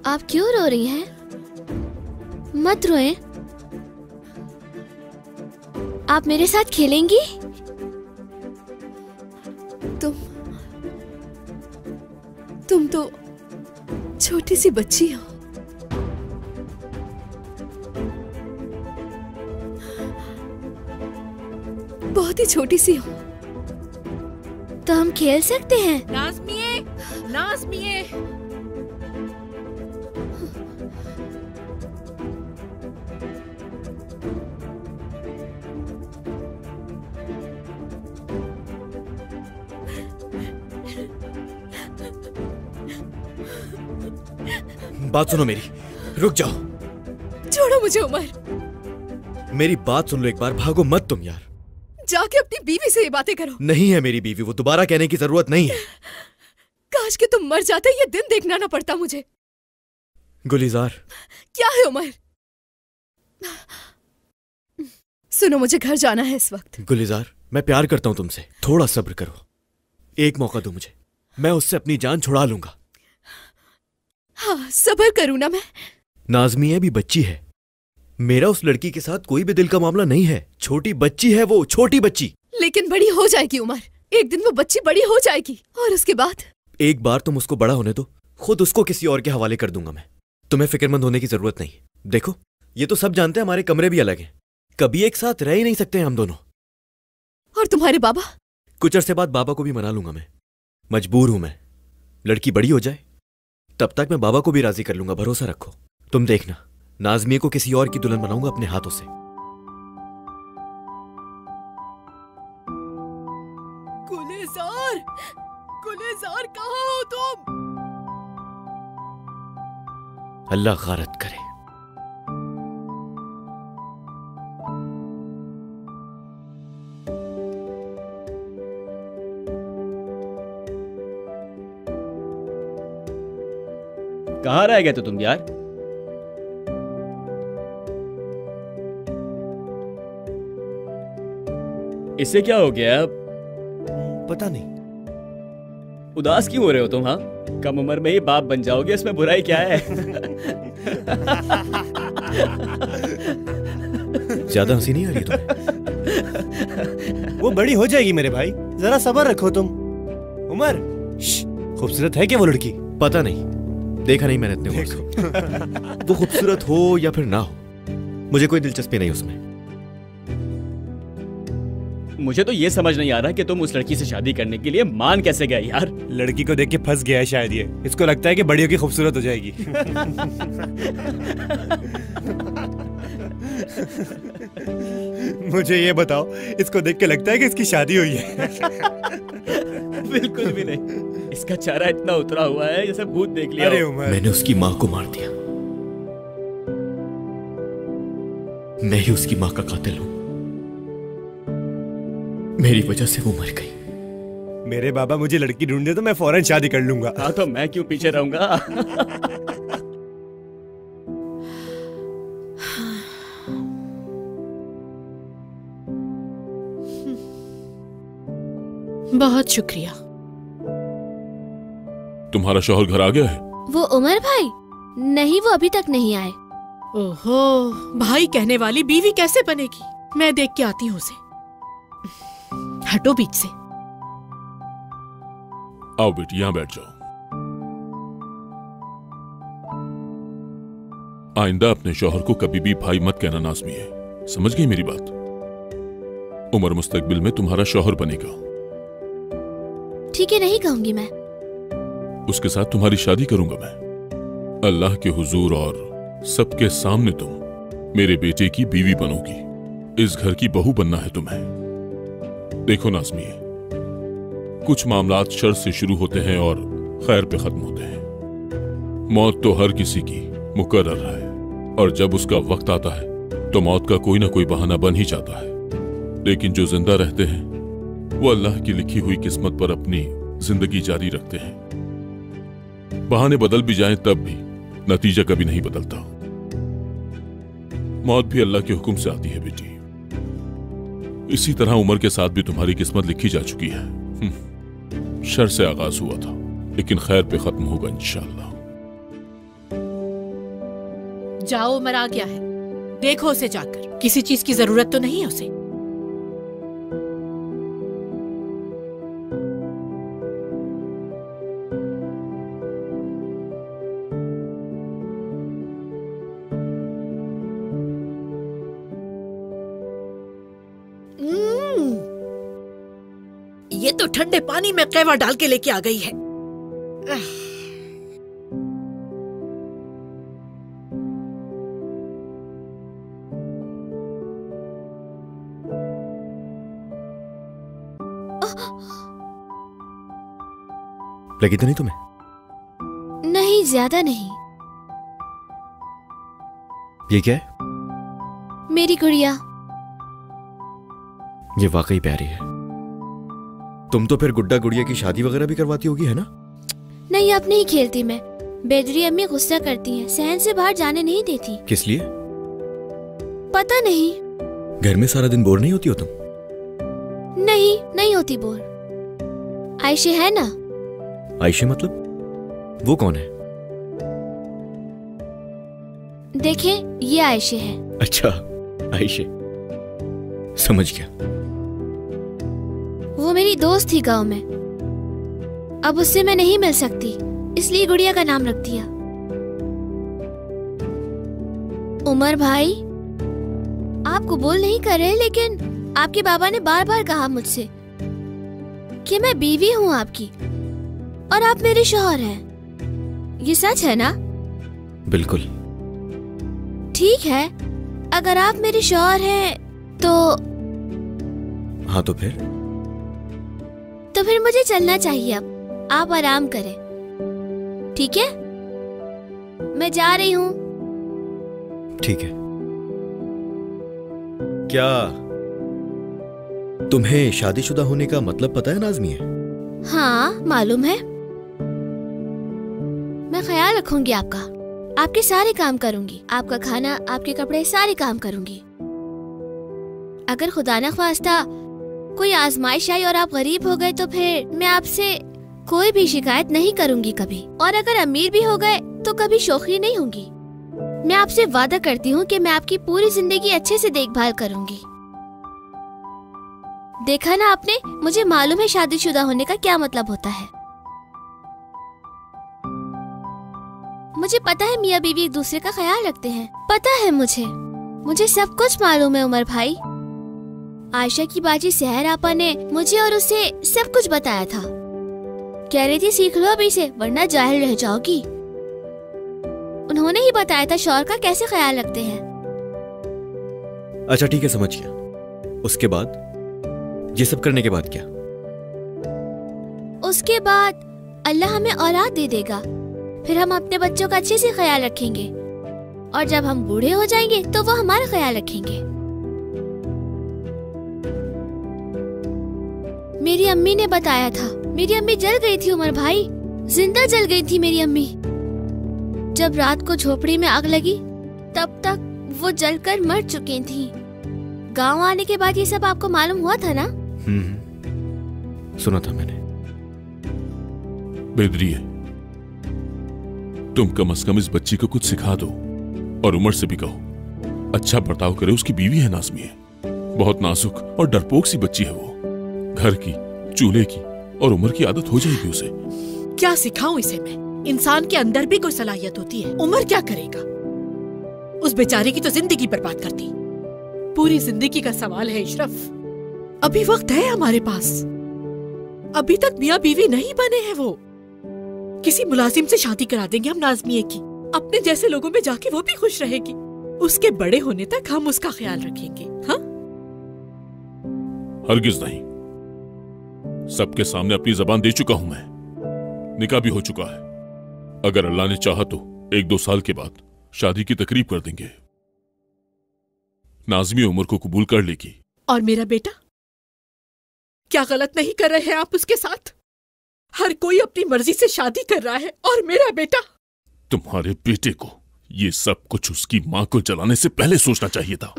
आप क्यों रो रही हैं? मत रोएं। आप मेरे साथ खेलेंगी? तुम तो छोटी सी बच्ची हो। बहुत ही छोटी सी हो। तो हम खेल सकते हैं। नाज़मिए, नाज़मिए। बात सुनो मेरी, रुक जाओ। छोड़ो मुझे उमर। मेरी बात सुन लो एक बार, भागो मत तुम यार। जाके अपनी बीवी से ये बातें करो। नहीं है मेरी बीवी, वो दोबारा कहने की जरूरत नहीं है। काश कि तुम मर जाते, ये दिन देखना ना पड़ता मुझे। गुलिजार। क्या है उमर? सुनो, मुझे घर जाना है इस वक्त। गुलिजार, मैं प्यार करता हूं तुमसे, थोड़ा सब्र करो। एक मौका दो मुझे, मैं उससे अपनी जान छुड़ा लूंगा। हाँ, सब्र करूं ना मैं। नाज़मिया भी बच्ची है। मेरा उस लड़की के साथ कोई भी दिल का मामला नहीं है। छोटी बच्ची है वो, छोटी बच्ची। लेकिन बड़ी हो जाएगी उमर, एक दिन वो बच्ची बड़ी हो जाएगी और उसके बाद। एक बार तुम उसको बड़ा होने दो, खुद उसको किसी और के हवाले कर दूंगा मैं। तुम्हें फिक्रमंद होने की जरूरत नहीं। देखो, ये तो सब जानते हैं हमारे कमरे भी अलग हैं, कभी एक साथ रह ही नहीं सकते हैं हम दोनों। और तुम्हारे बाबा? कुछ अरसे बाद बाबा को भी मना लूंगा मैं, मजबूर हूं मैं। लड़की बड़ी हो जाए तब तक मैं बाबा को भी राजी कर लूंगा, भरोसा रखो। तुम देखना, नाज़मिया को किसी और की दुल्हन बनाऊंगा अपने हाथों से। गुलेज़ार, गुलेज़ार कहाँ हो तुम? अल्लाह गारत करे। कहाँ रह गए थे तुम यार? इससे क्या हो गया अब? पता नहीं। उदास क्यों हो रहे हो तुम? हाँ, कम उम्र में ही बाप बन जाओगे, इसमें बुराई क्या है? ज्यादा हंसी नहीं आ रही तुम्हें? वो बड़ी हो जाएगी मेरे भाई, जरा सब्र रखो तुम। उमर, खूबसूरत है क्या वो लड़की? पता नहीं, देखा नहीं मैंने इतने उम्र से। वो खूबसूरत हो या फिर ना हो, मुझे कोई दिलचस्पी नहीं उसमें। मुझे तो ये समझ नहीं आ रहा कि तुम उस लड़की से शादी करने के लिए मान कैसे गए यार। लड़की को देख के फंस गया है शायद ये। इसको लगता है कि बड़ी होगी खूबसूरत हो जाएगी। मुझे ये बताओ, इसको देख के लगता है कि इसकी शादी हुई है? बिल्कुल भी नहीं, इसका चेहरा इतना उतरा हुआ है जैसे भूत देख लिया। अरे उमर, मैंने उसकी माँ को मार दिया, मैं ही उसकी माँ का कातिल हूं। मेरी वजह से वो मर गई। मेरे बाबा मुझे लड़की ढूंढ दे तो मैं फौरन शादी कर लूंगा। हाँ, तो मैं क्यों पीछे रहूंगा? बहुत शुक्रिया। तुम्हारा शौहर घर आ गया है? वो उमर भाई? नहीं, वो अभी तक नहीं आए। ओहो, भाई कहने वाली बीवी कैसे बनेगी? मैं देख के आती हूँ उसे। हटो बीच से। आओ बेटी, यहां बैठ जाओ। आइंदा अपने शौहर को कभी भी भाई मत कहना नाज़मी है, समझ गई मेरी बात? उमर मुस्तकबिल में तुम्हारा शौहर बनेगा। ठीक है, नहीं कहूंगी मैं। उसके साथ तुम्हारी शादी करूंगा मैं, अल्लाह के हुजूर, और सबके सामने तुम मेरे बेटे की बीवी बनोगी। इस घर की बहू बनना है तुम्हें। देखो नाज़मी, कुछ मामलात शर से शुरू होते हैं और खैर पे खत्म होते हैं। मौत तो हर किसी की मुकर्रर है, और जब उसका वक्त आता है तो मौत का कोई ना कोई बहाना बन ही जाता है। लेकिन जो जिंदा रहते हैं वो अल्लाह की लिखी हुई किस्मत पर अपनी जिंदगी जारी रखते हैं। बहाने बदल भी जाएं तब भी नतीजा कभी नहीं बदलता। मौत भी अल्लाह के हुक्म से आती है बेटी। इसी तरह उमर के साथ भी तुम्हारी किस्मत लिखी जा चुकी है। शर से आगाज हुआ था, लेकिन खैर पे खत्म होगा इंशाअल्लाह। जाओ, उमर आ गया है, देखो उसे जाकर। किसी चीज की जरूरत तो नहीं है उसे। ये तो ठंडे पानी में कहवा डाल के लेके आ गई है। लगी तो नहीं तुम्हें? नहीं, ज्यादा नहीं। ये क्या है? मेरी गुड़िया। ये वाकई प्यारी है। तुम तो फिर गुड्डा गुड़िया की शादी वगैरह भी करवाती होगी, है ना? नहीं, अब नहीं खेलती मैं। बेदरी अम्मी गुस्सा करती हैं, सहन से बाहर जाने नहीं देती। किस लिए? पता नहीं। घर में सारा दिन बोर नहीं होती हो तुम? नहीं, नहीं होती बोर। आयशे है ना। आयशे मतलब? वो कौन है? देखें, ये आयशे है। अच्छा, आयशे, समझ गया। वो मेरी दोस्त थी गांव में, अब उससे मैं नहीं मिल सकती, इसलिए गुड़िया का नाम रख दिया। उमर भाई, आप कबूल नहीं कर रहे, लेकिन आपके बाबा ने बार बार कहा मुझसे कि मैं बीवी हूँ आपकी और आप मेरे शौहर हैं। ये सच है ना? बिल्कुल। ठीक है, अगर आप मेरे शौहर हैं तो हाँ, तो फिर मुझे चलना चाहिए अब। आप आराम करें, ठीक है? मैं जा रही हूँ। ठीक है। क्या तुम्हें शादीशुदा होने का मतलब पता है नाज़मिया? हाँ, मालूम है। मैं ख्याल रखूंगी आपका, आपके सारे काम करूंगी, आपका खाना, आपके कपड़े, सारे काम करूंगी। अगर खुदा न ख्वास्ता कोई आजमाइश आई और आप गरीब हो गए तो फिर मैं आपसे कोई भी शिकायत नहीं करूंगी कभी। और अगर अमीर भी हो गए तो कभी शोखी नहीं होंगी। मैं आपसे वादा करती हूँ कि मैं आपकी पूरी जिंदगी अच्छे से देखभाल करूंगी। देखा ना आपने, मुझे मालूम है शादीशुदा होने का क्या मतलब होता है। मुझे पता है मियाँ बीवी एक दूसरे का ख्याल रखते हैं, पता है मुझे सब कुछ मालूम है उमर भाई। आयशा की बाजी सहर आपा ने मुझे और उसे सब कुछ बताया था। कह रही थी सीख लो अभी से, वरना जाहिल रह जाओगी। उन्होंने ही बताया था शौहर का कैसे ख्याल रखते हैं। अच्छा ठीक है, समझ गया। उसके बाद, ये सब करने के बाद क्या? उसके बाद अल्लाह हमें औलाद दे देगा, फिर हम अपने बच्चों का अच्छे से ख्याल रखेंगे और जब हम बूढ़े हो जाएंगे तो वो हमारा ख्याल रखेंगे। मेरी अम्मी ने बताया था। मेरी अम्मी जल गई थी उमर भाई, जिंदा जल गई थी मेरी अम्मी। जब रात को झोपड़ी में आग लगी तब तक वो जलकर मर चुकी थी। गांव आने के बाद ये सब आपको मालूम हुआ था ना? सुना था मैंने। बेदरिए, तुम कम से कम इस बच्ची को कुछ सिखा दो और उमर से भी कहो अच्छा बर्ताव करे। उसकी बीवी है नाज़मिया, बहुत नाजुक और डरपोक सी बच्ची है वो। घर की, चूल्हे की और उमर की आदत हो जाएगी उसे। क्या सिखाऊं इसे मैं? इंसान के अंदर भी कोई सलाहियत होती है। उमर क्या करेगा? उस बेचारे की तो जिंदगी बर्बाद कर दी। पूरी जिंदगी का सवाल है इशरफ। अभी वक्त है हमारे पास। अभी तक मियाँ बीवी नहीं बने हैं वो। किसी मुलाजिम से शादी करा देंगे हम नाज़मिया की। अपने जैसे लोगों में जाके वो भी खुश रहेगी। उसके बड़े होने तक हम उसका ख्याल रखेंगे। हाँ? हरगिज नहीं। सबके सामने अपनी जबान दे चुका हूं मैं। निकाह भी हो चुका है। अगर अल्लाह ने चाहा तो 1-2 साल के बाद शादी की तकरीब कर देंगे। नाज़मिया उमर को कबूल कर लेगी। और मेरा बेटा? क्या गलत नहीं कर रहे हैं आप उसके साथ? हर कोई अपनी मर्जी से शादी कर रहा है और मेरा बेटा? तुम्हारे बेटे को ये सब कुछ उसकी मां को जलाने से पहले सोचना चाहिए था।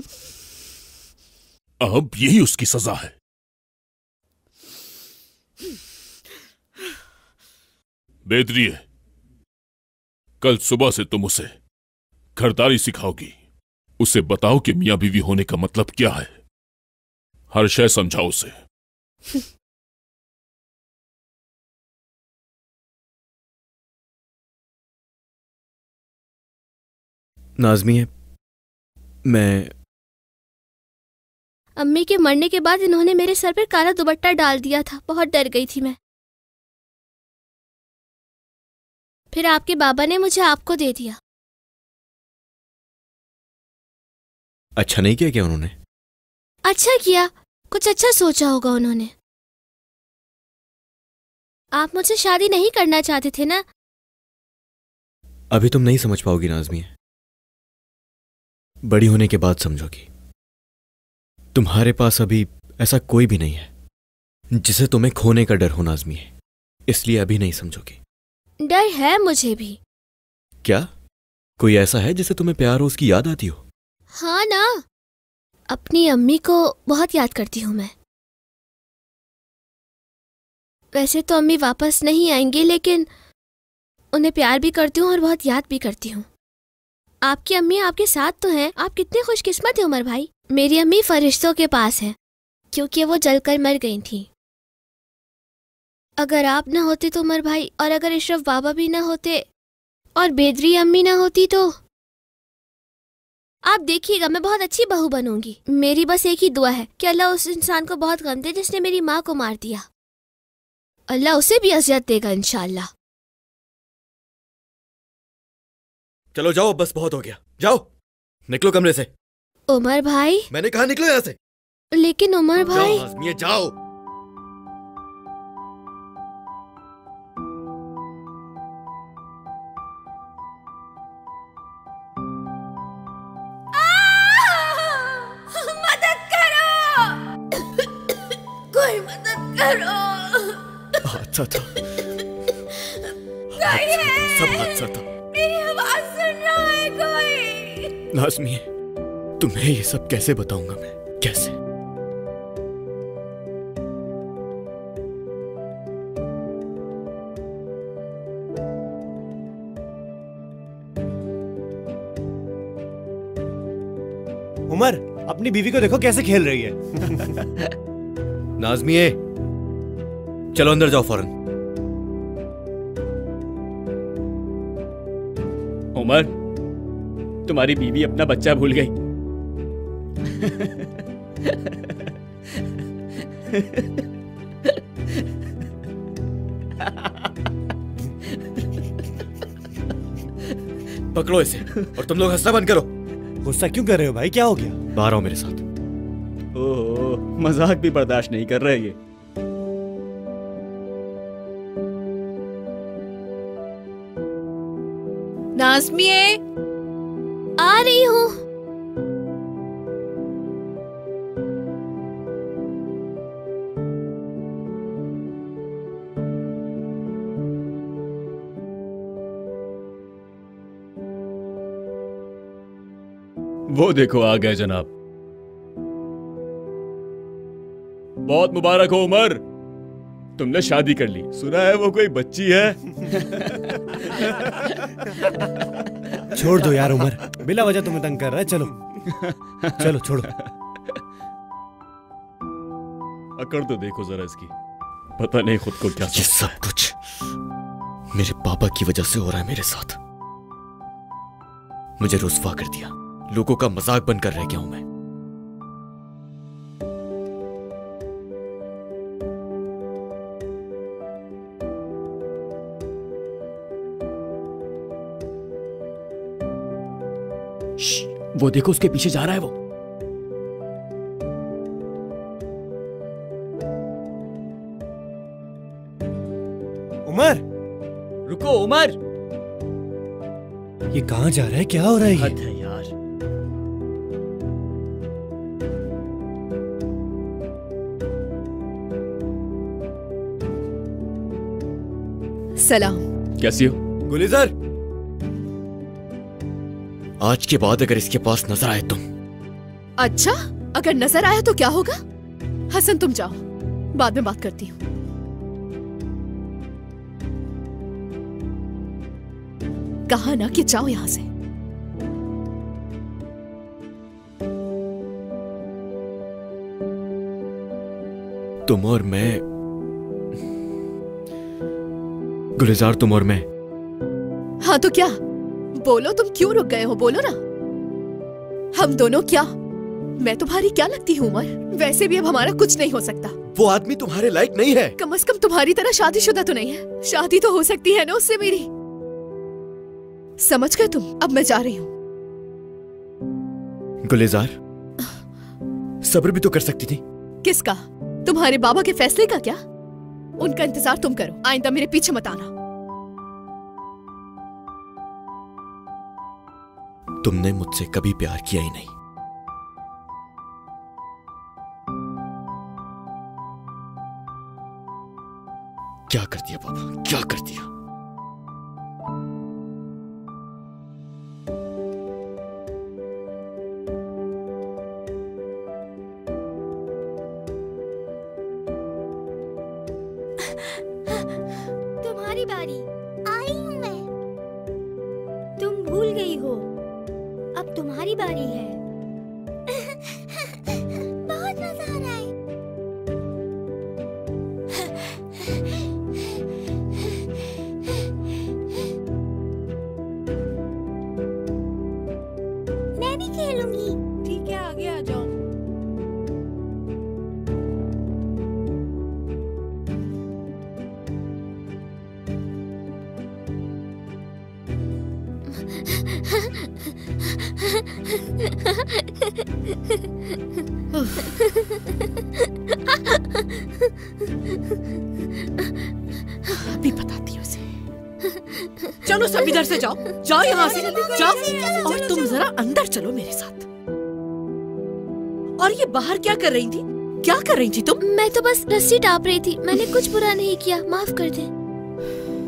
अब यही उसकी सजा है। बेदरिए, कल सुबह से तुम उसे घरदारी सिखाओगी। उसे बताओ कि मियां बीवी होने का मतलब क्या है। हर शय समझाओ उसे। नाज़मिया, मैं अम्मी के मरने के बाद इन्होंने मेरे सर पर काला दुपट्टा डाल दिया था। बहुत डर गई थी मैं। फिर आपके बाबा ने मुझे आपको दे दिया। अच्छा नहीं किया क्या उन्होंने? अच्छा किया, कुछ अच्छा सोचा होगा उन्होंने। आप मुझसे शादी नहीं करना चाहते थे ना? अभी तुम नहीं समझ पाओगी नाज़मिया, बड़ी होने के बाद समझोगी। तुम्हारे पास अभी ऐसा कोई भी नहीं है जिसे तुम्हें खोने का डर हो नाज़मिया, इसलिए अभी नहीं समझोगी। डर है मुझे भी। क्या कोई ऐसा है जिसे तुम्हें प्यार हो, उसकी याद आती हो? हाँ ना, अपनी अम्मी को बहुत याद करती हूँ मैं। वैसे तो अम्मी वापस नहीं आएंगी, लेकिन उन्हें प्यार भी करती हूँ और बहुत याद भी करती हूँ। आपकी अम्मी आपके साथ तो हैं। आप कितने खुशकिस्मत हैं उमर भाई। मेरी अम्मी फरिश्तों के पास है क्योंकि वो जलकर मर गई थी। अगर आप ना होते तो उमर भाई, और अगर इशरफ बाबा भी ना होते और बेदरी अम्मी ना होती तो आप देखिएगा मैं बहुत अच्छी बहू बनूंगी। मेरी बस एक ही दुआ है कि अल्लाह उस इंसान को बहुत गम दे जिसने मेरी माँ को मार दिया। अल्लाह उसे भी अज़ियत देगा इंशाअल्लाह। चलो जाओ, बस बहुत हो गया, जाओ निकलो कमरे से। उमर भाई, मैंने कहा निकलो यहाँ से। लेकिन उमर भाई। जाओ नाज़मिया जाओ। मदद करो, कोई मदद करो। हादसा था, सब हादसा था। मेरी आवाज सुन रहा है कोई? नाज़मिया, तुम्हें ये सब कैसे बताऊंगा मैं, कैसे? उमर, अपनी बीवी को देखो कैसे खेल रही है। नाज़मिया, चलो अंदर जाओ फौरन। उमर, तुम्हारी बीवी अपना बच्चा भूल गई। पकड़ो इसे और तुम लोग हंसना बंद करो। गुस्सा क्यों कर रहे हो भाई, क्या हो गया? बाहर आओ मेरे साथ। ओह, मजाक भी बर्दाश्त नहीं कर रहे ये। नाज़मिया, आ रही हूँ। वो देखो आ गए जनाब। बहुत मुबारक हो उमर, तुमने शादी कर ली। सुना है वो कोई बच्ची है। छोड़ दो यार उमर, बिला वजह तुम्हें तंग कर रहा है। चलो चलो छोड़ो। अकड़ तो देखो जरा इसकी, पता नहीं खुद को क्या। ये सब कुछ मेरे पापा की वजह से हो रहा है मेरे साथ। मुझे रुस्वा कर दिया, लोगों का मजाक बनकर रह गया हूं मैं। वो देखो उसके पीछे जा रहा है वो। उमर, रुको उमर। ये कहां जा रहा है, क्या हो रहा है? हद है यार। सलाम। कैसी हो? गुलिजार, आज के बाद अगर इसके पास नजर आए तुम। अच्छा, अगर नजर आया तो क्या होगा? हसन तुम जाओ, बाद में बात करती हूँ। कहा ना कि जाओ यहां से। तुम और मैं, गुलजार, तुम और मैं। हाँ तो क्या? बोलो, तुम क्यों रुक गए हो? बोलो ना। हम दोनों क्या? मैं तुम्हारी क्या लगती हूँ उमर? वैसे भी अब हमारा कुछ नहीं हो सकता। वो आदमी तुम्हारे लायक नहीं है। कम से कम तुम्हारी तरह शादीशुदा तो नहीं है। शादी तो हो सकती है ना उससे मेरी। समझ गए तुम? अब मैं जा रही हूँ। गुलजार, सब्र भी तो कर सकती थी। किसका? तुम्हारे बाबा के फैसले का क्या? उनका इंतजार तुम करो, आइंदा मेरे पीछे मत आना। तुमने मुझसे कभी प्यार किया ही नहीं। क्या कर दिया बाबा, क्या कर दिया? तुम्हारी बारी। आई हूँ मैं। तुम भूल गई हो, अब तुम्हारी बारी है। बहुत मजा आ रहा है। अभी बताती हूँ उसे। चलो सब इधर से जाओ, जाओ यहाँ से, जाओ। और तुम जरा अंदर चलो मेरे साथ। और ये बाहर क्या कर रही थी? क्या कर रही थी तुम? मैं तो बस रस्सी टाप रही थी, मैंने कुछ बुरा नहीं किया, माफ कर दे।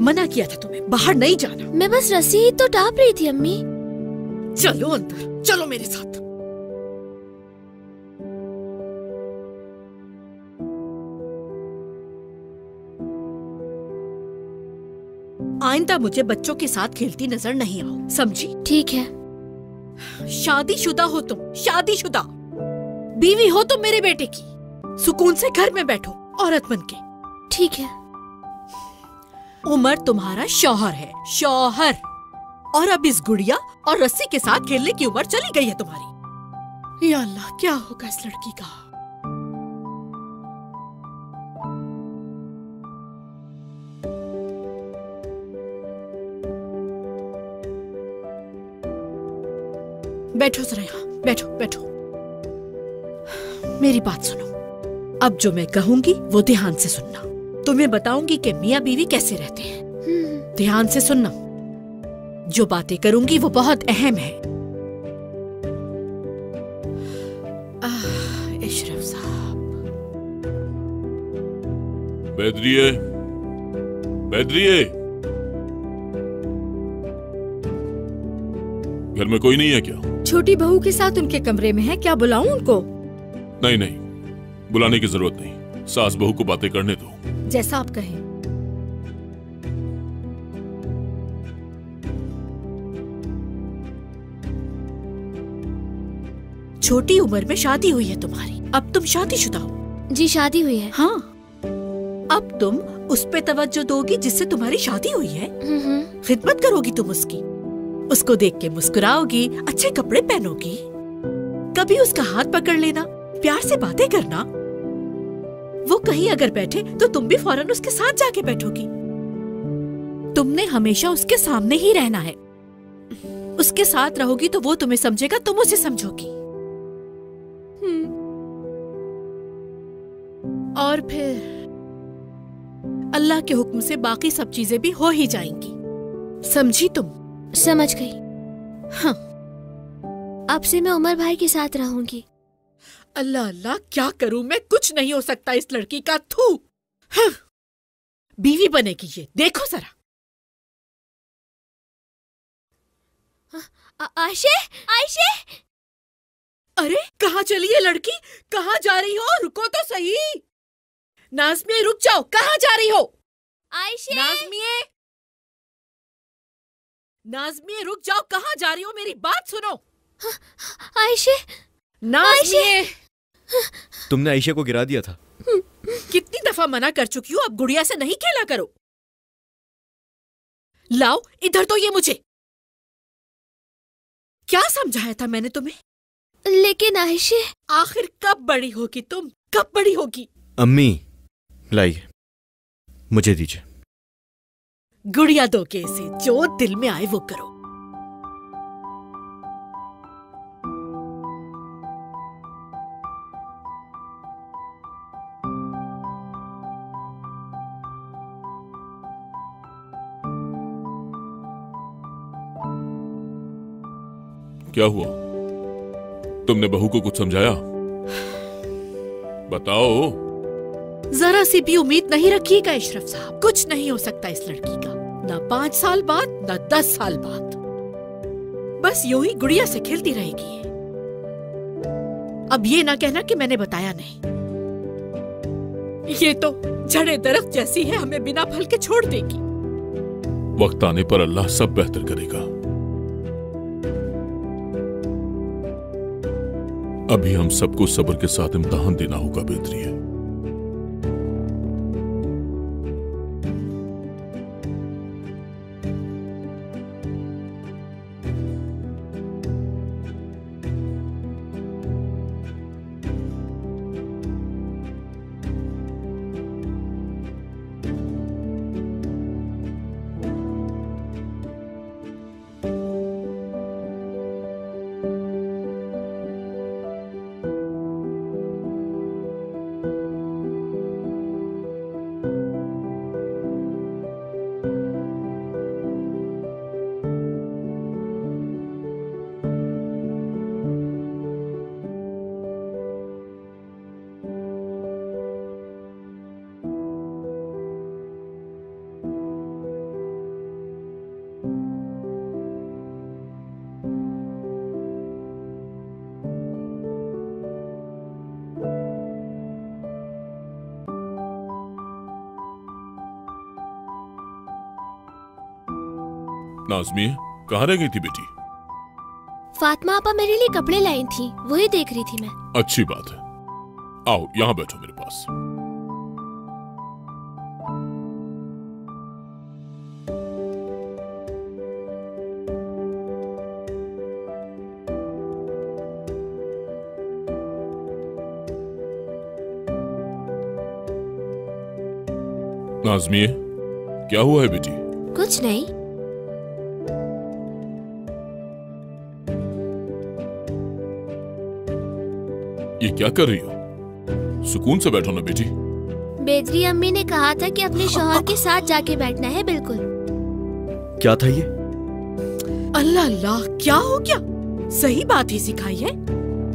मना किया था तुम्हें, बाहर नहीं जाना। मैं बस रस्सी ही तो टाप रही थी अम्मी। चलो अंदर, चलो मेरे साथ। आइंदा मुझे बच्चों के साथ खेलती नजर नहीं आओ, समझी? ठीक है। शादीशुदा हो तुम, शादीशुदा बीवी हो तुम मेरे बेटे की। सुकून से घर में बैठो औरत बन के। ठीक है। उमर तुम्हारा शौहर है, शौहर। और अब इस गुड़िया और रस्सी के साथ खेलने की उम्र चली गई है तुम्हारी। या अल्लाह, क्या होगा इस लड़की का? बैठो जरा यहाँ, बैठो बैठो। मेरी बात सुनो। अब जो मैं कहूंगी वो ध्यान से सुनना। तुम्हें बताऊंगी कि मियाँ बीवी कैसे रहते हैं। ध्यान से सुनना। जो बातें करूंगी वो बहुत अहम है। इशरफ साहब। बैदरिए, बैदरिए, घर में कोई नहीं है क्या? छोटी बहू के साथ उनके कमरे में है, क्या बुलाऊं उनको? नहीं नहीं, बुलाने की जरूरत नहीं। सास बहू को बातें करने दो। जैसा आप कहें। छोटी उम्र में शादी हुई है तुम्हारी, अब तुम शादीशुदा हो। जी शादी हुई है। हाँ, अब तुम उस पे तवज्जो दोगी जिससे तुम्हारी शादी हुई है। खिदमत करोगी तुम उसकी, उसको देख के मुस्कुराओगी, अच्छे कपड़े पहनोगी, कभी उसका हाथ पकड़ लेना, प्यार से बातें करना। वो कहीं अगर बैठे तो तुम भी फौरन उसके साथ जाके बैठोगी। तुमने हमेशा उसके सामने ही रहना है। उसके साथ रहोगी तो वो तुम्हें समझेगा, तुम उसे समझोगी। और फिर अल्लाह के हुक्म से बाकी सब चीजें भी हो ही जाएंगी। समझी तुम? समझ गई। हाँ, अब से मैं उमर भाई के साथ रहूंगी। अल्लाह अल्लाह, क्या करूं मैं? कुछ नहीं हो सकता इस लड़की का। थू। हाँ, बीवी बनेगी ये, देखो जरा। Ayse, Ayse! अरे कहाँ चली है लड़की? कहाँ जा रही हो? रुको तो सही। नाज़मिए रुक जाओ, कहाँ जा रही हो? आयशे! नाज़मिए, नाज़मिए रुक जाओ, कहाँ जा रही हो? मेरी बात सुनो। आयशे! नाज़मिए! तुमने आयशा को गिरा दिया था। कितनी दफा मना कर चुकी हूँ, अब गुड़िया से नहीं खेला करो। लाओ इधर तो ये मुझे। क्या समझाया था मैंने तुम्हें? लेकिन आयशे, आखिर कब बड़ी होगी तुम? कब बड़ी होगी? अम्मी लाइए, मुझे दीजिए। गुड़िया दो के इसे, जो दिल में आए वो करो। क्या हुआ? तुमने बहू को कुछ समझाया? बताओ। जरा सी भी उम्मीद नहीं रखिएगा इशरफ साहब, कुछ नहीं हो सकता इस लड़की का, ना 5 साल बाद ना 10 साल बाद। बस यूं ही गुड़िया से खेलती रहेगी। अब ये ना कहना कि मैंने बताया नहीं। ये तो जड़े दरख्त जैसी है, हमें बिना फल के छोड़ देगी। वक्त आने पर अल्लाह सब बेहतर करेगा। अभी हम सबको सब्र के साथ इम्तिहान देना होगा। बेहतरी है। नाज़मिया, कहाँ रह गई थी बेटी? फातिमा आपा मेरे लिए कपड़े लाई थी, वही देख रही थी मैं। अच्छी बात है, आओ यहाँ बैठो मेरे पास। नाज़मिया, क्या हुआ है बेटी? कुछ नहीं। ये क्या कर रही हो? सुकून से बैठो ना बेटी। बेदरी अम्मी ने कहा था कि अपने शौहर के साथ जाके बैठना है। बिल्कुल। क्या था ये? अल्लाह अल्लाह, क्या हो गया? सही बात ही सिखाई है,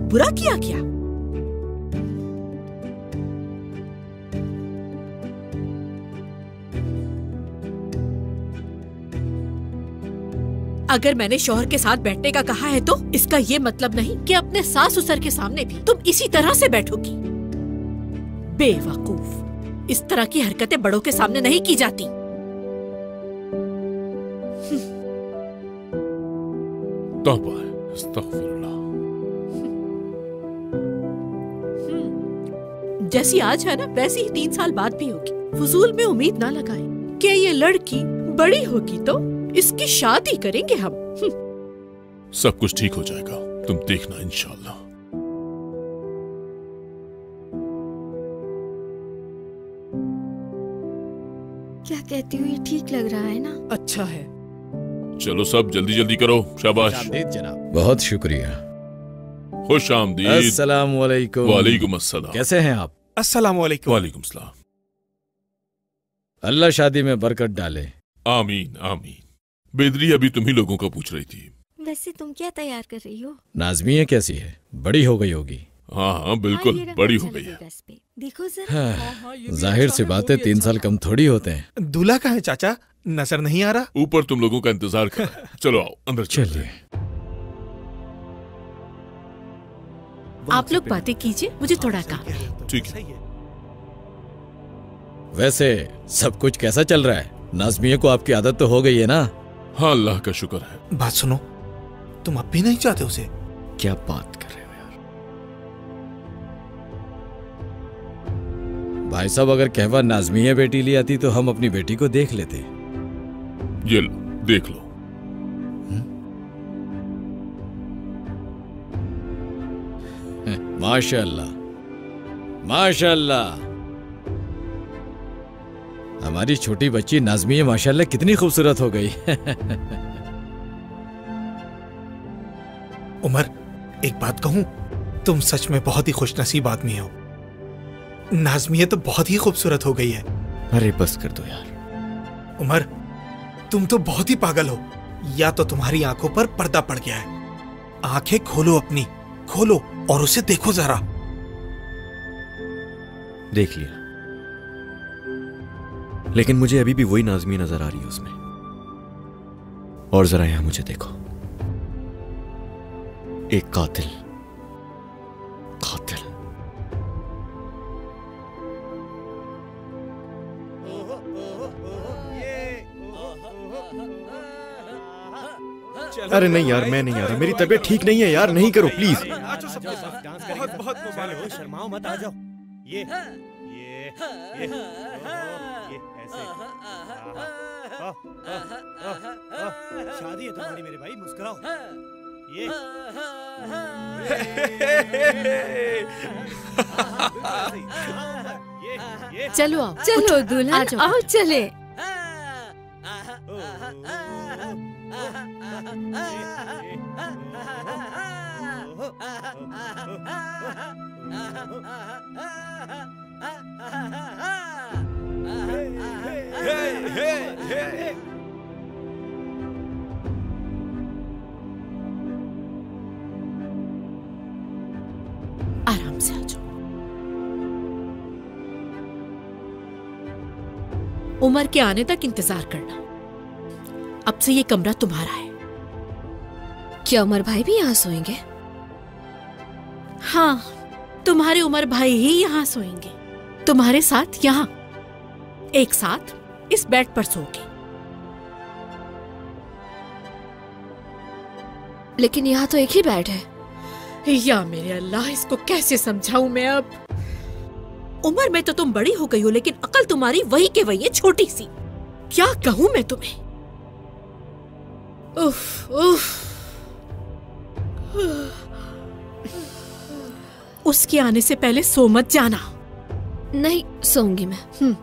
बुरा किया क्या? अगर मैंने शौहर के साथ बैठने का कहा है तो इसका ये मतलब नहीं कि अपने सास ससुर के सामने भी तुम इसी तरह से बैठोगी। बेवकूफ, इस तरह की हरकतें बड़ों के सामने नहीं की जाती। तौबा है, अस्तगफिरुल्लाह। जैसी आज है ना, वैसी ही 3 साल बाद भी होगी। फजूल में उम्मीद ना लगाएं कि ये लड़की बड़ी होगी तो इसकी शादी करेंगे हम। सब कुछ ठीक हो जाएगा, तुम देखना इंशाअल्लाह। क्या कहती हूँ, ये ठीक लग रहा है ना? अच्छा है। चलो सब जल्दी जल्दी करो, शाबाश। जनाब, बहुत शुक्रिया। खुश आमदीद। अस्सलाम वालेकुम। वालेकुम अस्सलाम। कैसे हैं आप? अस्सलाम वालेकुम। वालेकुम सलाम। अल्लाह शादी में बरकत डाले। आमीन आमीन। बेदरी अभी तुम ही लोगों का पूछ रही थी। वैसे तुम क्या तैयार कर रही हो? नाज़मिया कैसी है? बड़ी हो गई होगी। हाँ हाँ बिल्कुल, बड़ी हो गई है। देखो जरा। हाँ, जाहिर सी बात है, 3 साल कम थोड़ी होते हैं। दूल्हा कहाँ है चाचा? नजर नहीं आ रहा। ऊपर तुम लोगों का इंतजार कर रहा है। चलो आओ अंदर चलिए। आप लोग बातें कीजिए, मुझे थोड़ा काम है। ठीक है। वैसे सब कुछ कैसा चल रहा है? नाज़मिया को आपकी आदत तो हो गई है ना? हाँ अल्लाह का शुक्र है। बात सुनो, तुम अब भी नहीं चाहते उसे? क्या बात कर रहे हो यार? भाई साहब, अगर कहवा नाज़मिया बेटी ले आती तो हम अपनी बेटी को देख लेते। ये लो, देख लो। माशाअल्लाह माशाअल्लाह। हमारी छोटी बच्ची नाज़मिया माशाअल्लाह कितनी खूबसूरत हो गई। उमर, एक बात कहूं, तुम सच में बहुत ही खुशनसीब आदमी हो। नाज़मिया तो बहुत ही खूबसूरत हो गई है। अरे बस कर दो यार। उमर, तुम तो बहुत ही पागल हो। या तो तुम्हारी आंखों पर पर्दा पड़ गया है। आंखें खोलो अपनी, खोलो और उसे देखो जरा। देख लिया, लेकिन मुझे अभी भी वही नाज़मिया नजर आ रही है उसमें। और जरा यहां मुझे देखो, एक कातिल। कातिल। अरे नहीं यार, मैं नहीं आ रहा, मेरी तबीयत ठीक नहीं है यार, नहीं करो प्लीज। बहुत बहुत मुबारक हो, शर्माओ मत, आ जाओ। ये ऐसे। शादी है तुम्हारी मेरे भाई, मुस्कुराओ। ये चलो आओ, चलो दुल्हन, आओ चले। आराम से आ जाओ। उमर के आने तक इंतजार करना। अब से ये कमरा तुम्हारा है। क्या उमर भाई भी यहाँ सोएंगे? हाँ, तुम्हारे उमर भाई ही यहाँ सोएंगे, तुम्हारे साथ यहाँ, एक साथ इस बेड पर सोओगे। लेकिन यहाँ तो एक ही बेड है। या मेरे अल्लाह, इसको कैसे समझाऊं मैं अब। उम्र में तो तुम बड़ी हो गई हो, लेकिन अकल तुम्हारी वही के वही है, छोटी सी। क्या कहूं मैं तुम्हें। उफ, उफ। उसके आने से पहले सो मत जाना। नहीं, सोऊंगी मैं।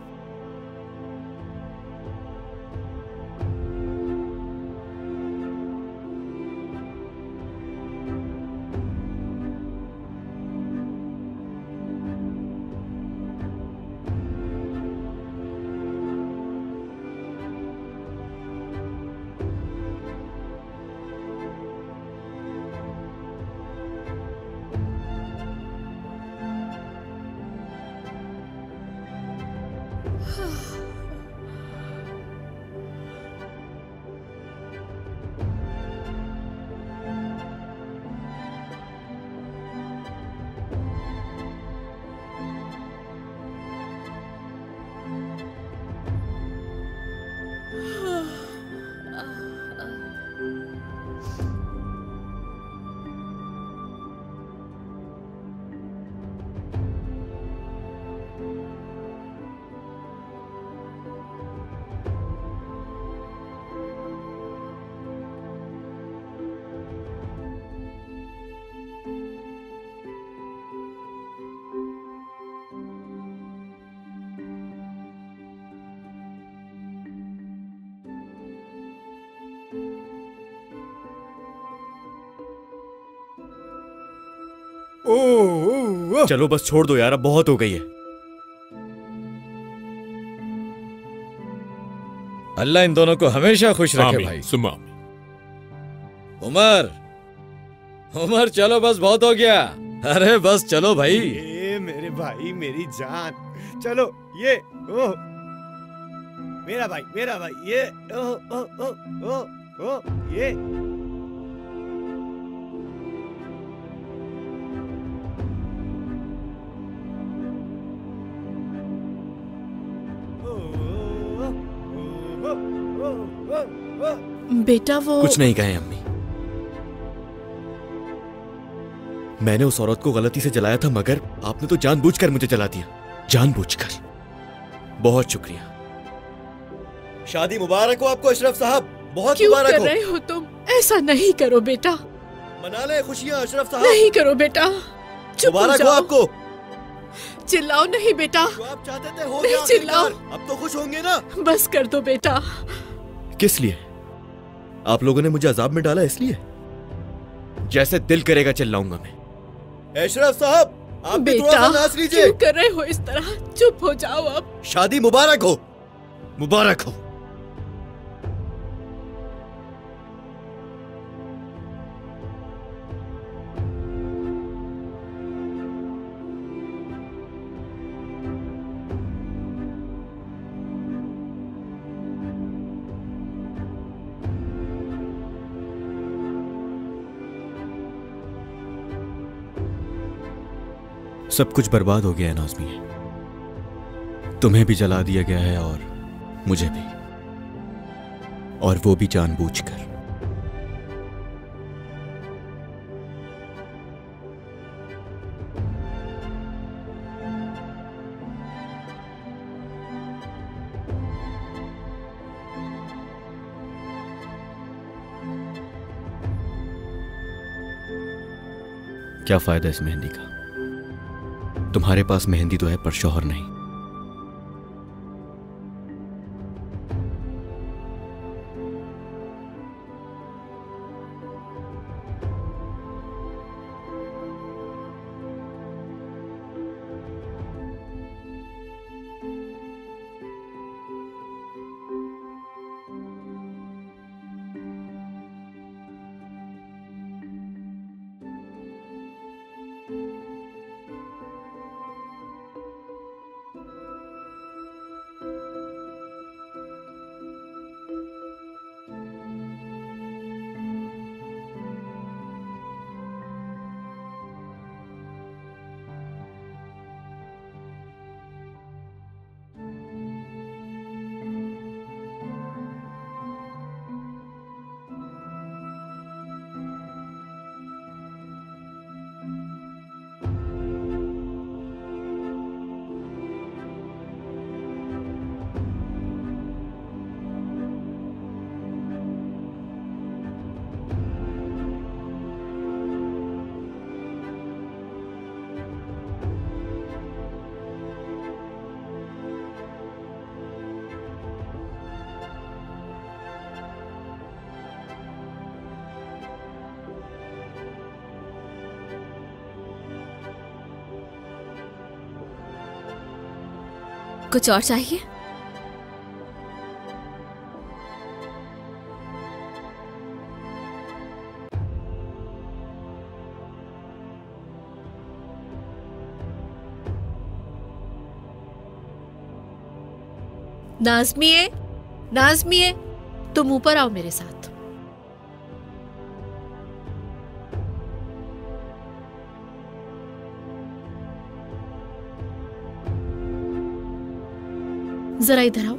चलो बस छोड़ दो यार, अब बहुत हो गई है। अल्लाह इन दोनों को हमेशा खुश रखे आमीन, भाई। सुम्मा। उमर, उमर चलो बस बहुत हो गया। अरे बस चलो भाई। ए मेरे भाई, मेरी जान, चलो ये ओ मेरा भाई ये ओ ये बेटा वो कुछ नहीं कहे अम्मी। मैंने उस औरत को गलती से जलाया था, मगर आपने तो जानबूझकर मुझे जला दिया, जानबूझकर। बहुत शुक्रिया। शादी मुबारक हो आपको अशरफ साहब, बहुत क्यों मुबारक कर हो। रहे हो तुम? ऐसा नहीं करो बेटा। मना ले खुशियां अशरफ साहब। नहीं करो बेटा, चुप हो मुबारक हो जाओ। आपको। चिल्लाओ नहीं बेटा, जो आप चाहते थे हो नहीं गया। चिल्लाओ। अब तो खुश होंगे ना? बस कर दो बेटा। किस लिए? आप लोगों ने मुझे अजाब में डाला इसलिए? जैसे दिल करेगा चिल्लाऊंगा मैं। अशरफ साहब, आप भी थोड़ा बेटा सा नाच लीजिए। क्यों कर रहे हो इस तरह? चुप हो जाओ अब। शादी मुबारक हो, मुबारक हो। सब कुछ बर्बाद हो गया है नाज़मी। तुम्हें भी जला दिया गया है और मुझे भी, और वो भी जानबूझकर। क्या फायदा इस मेहंदी का? तुम्हारे पास मेहंदी तो है पर शौहर नहीं। कुछ और चाहिए? नाज़मिए, नाज़मिए, तुम ऊपर आओ मेरे साथ। जरा इधर आओ।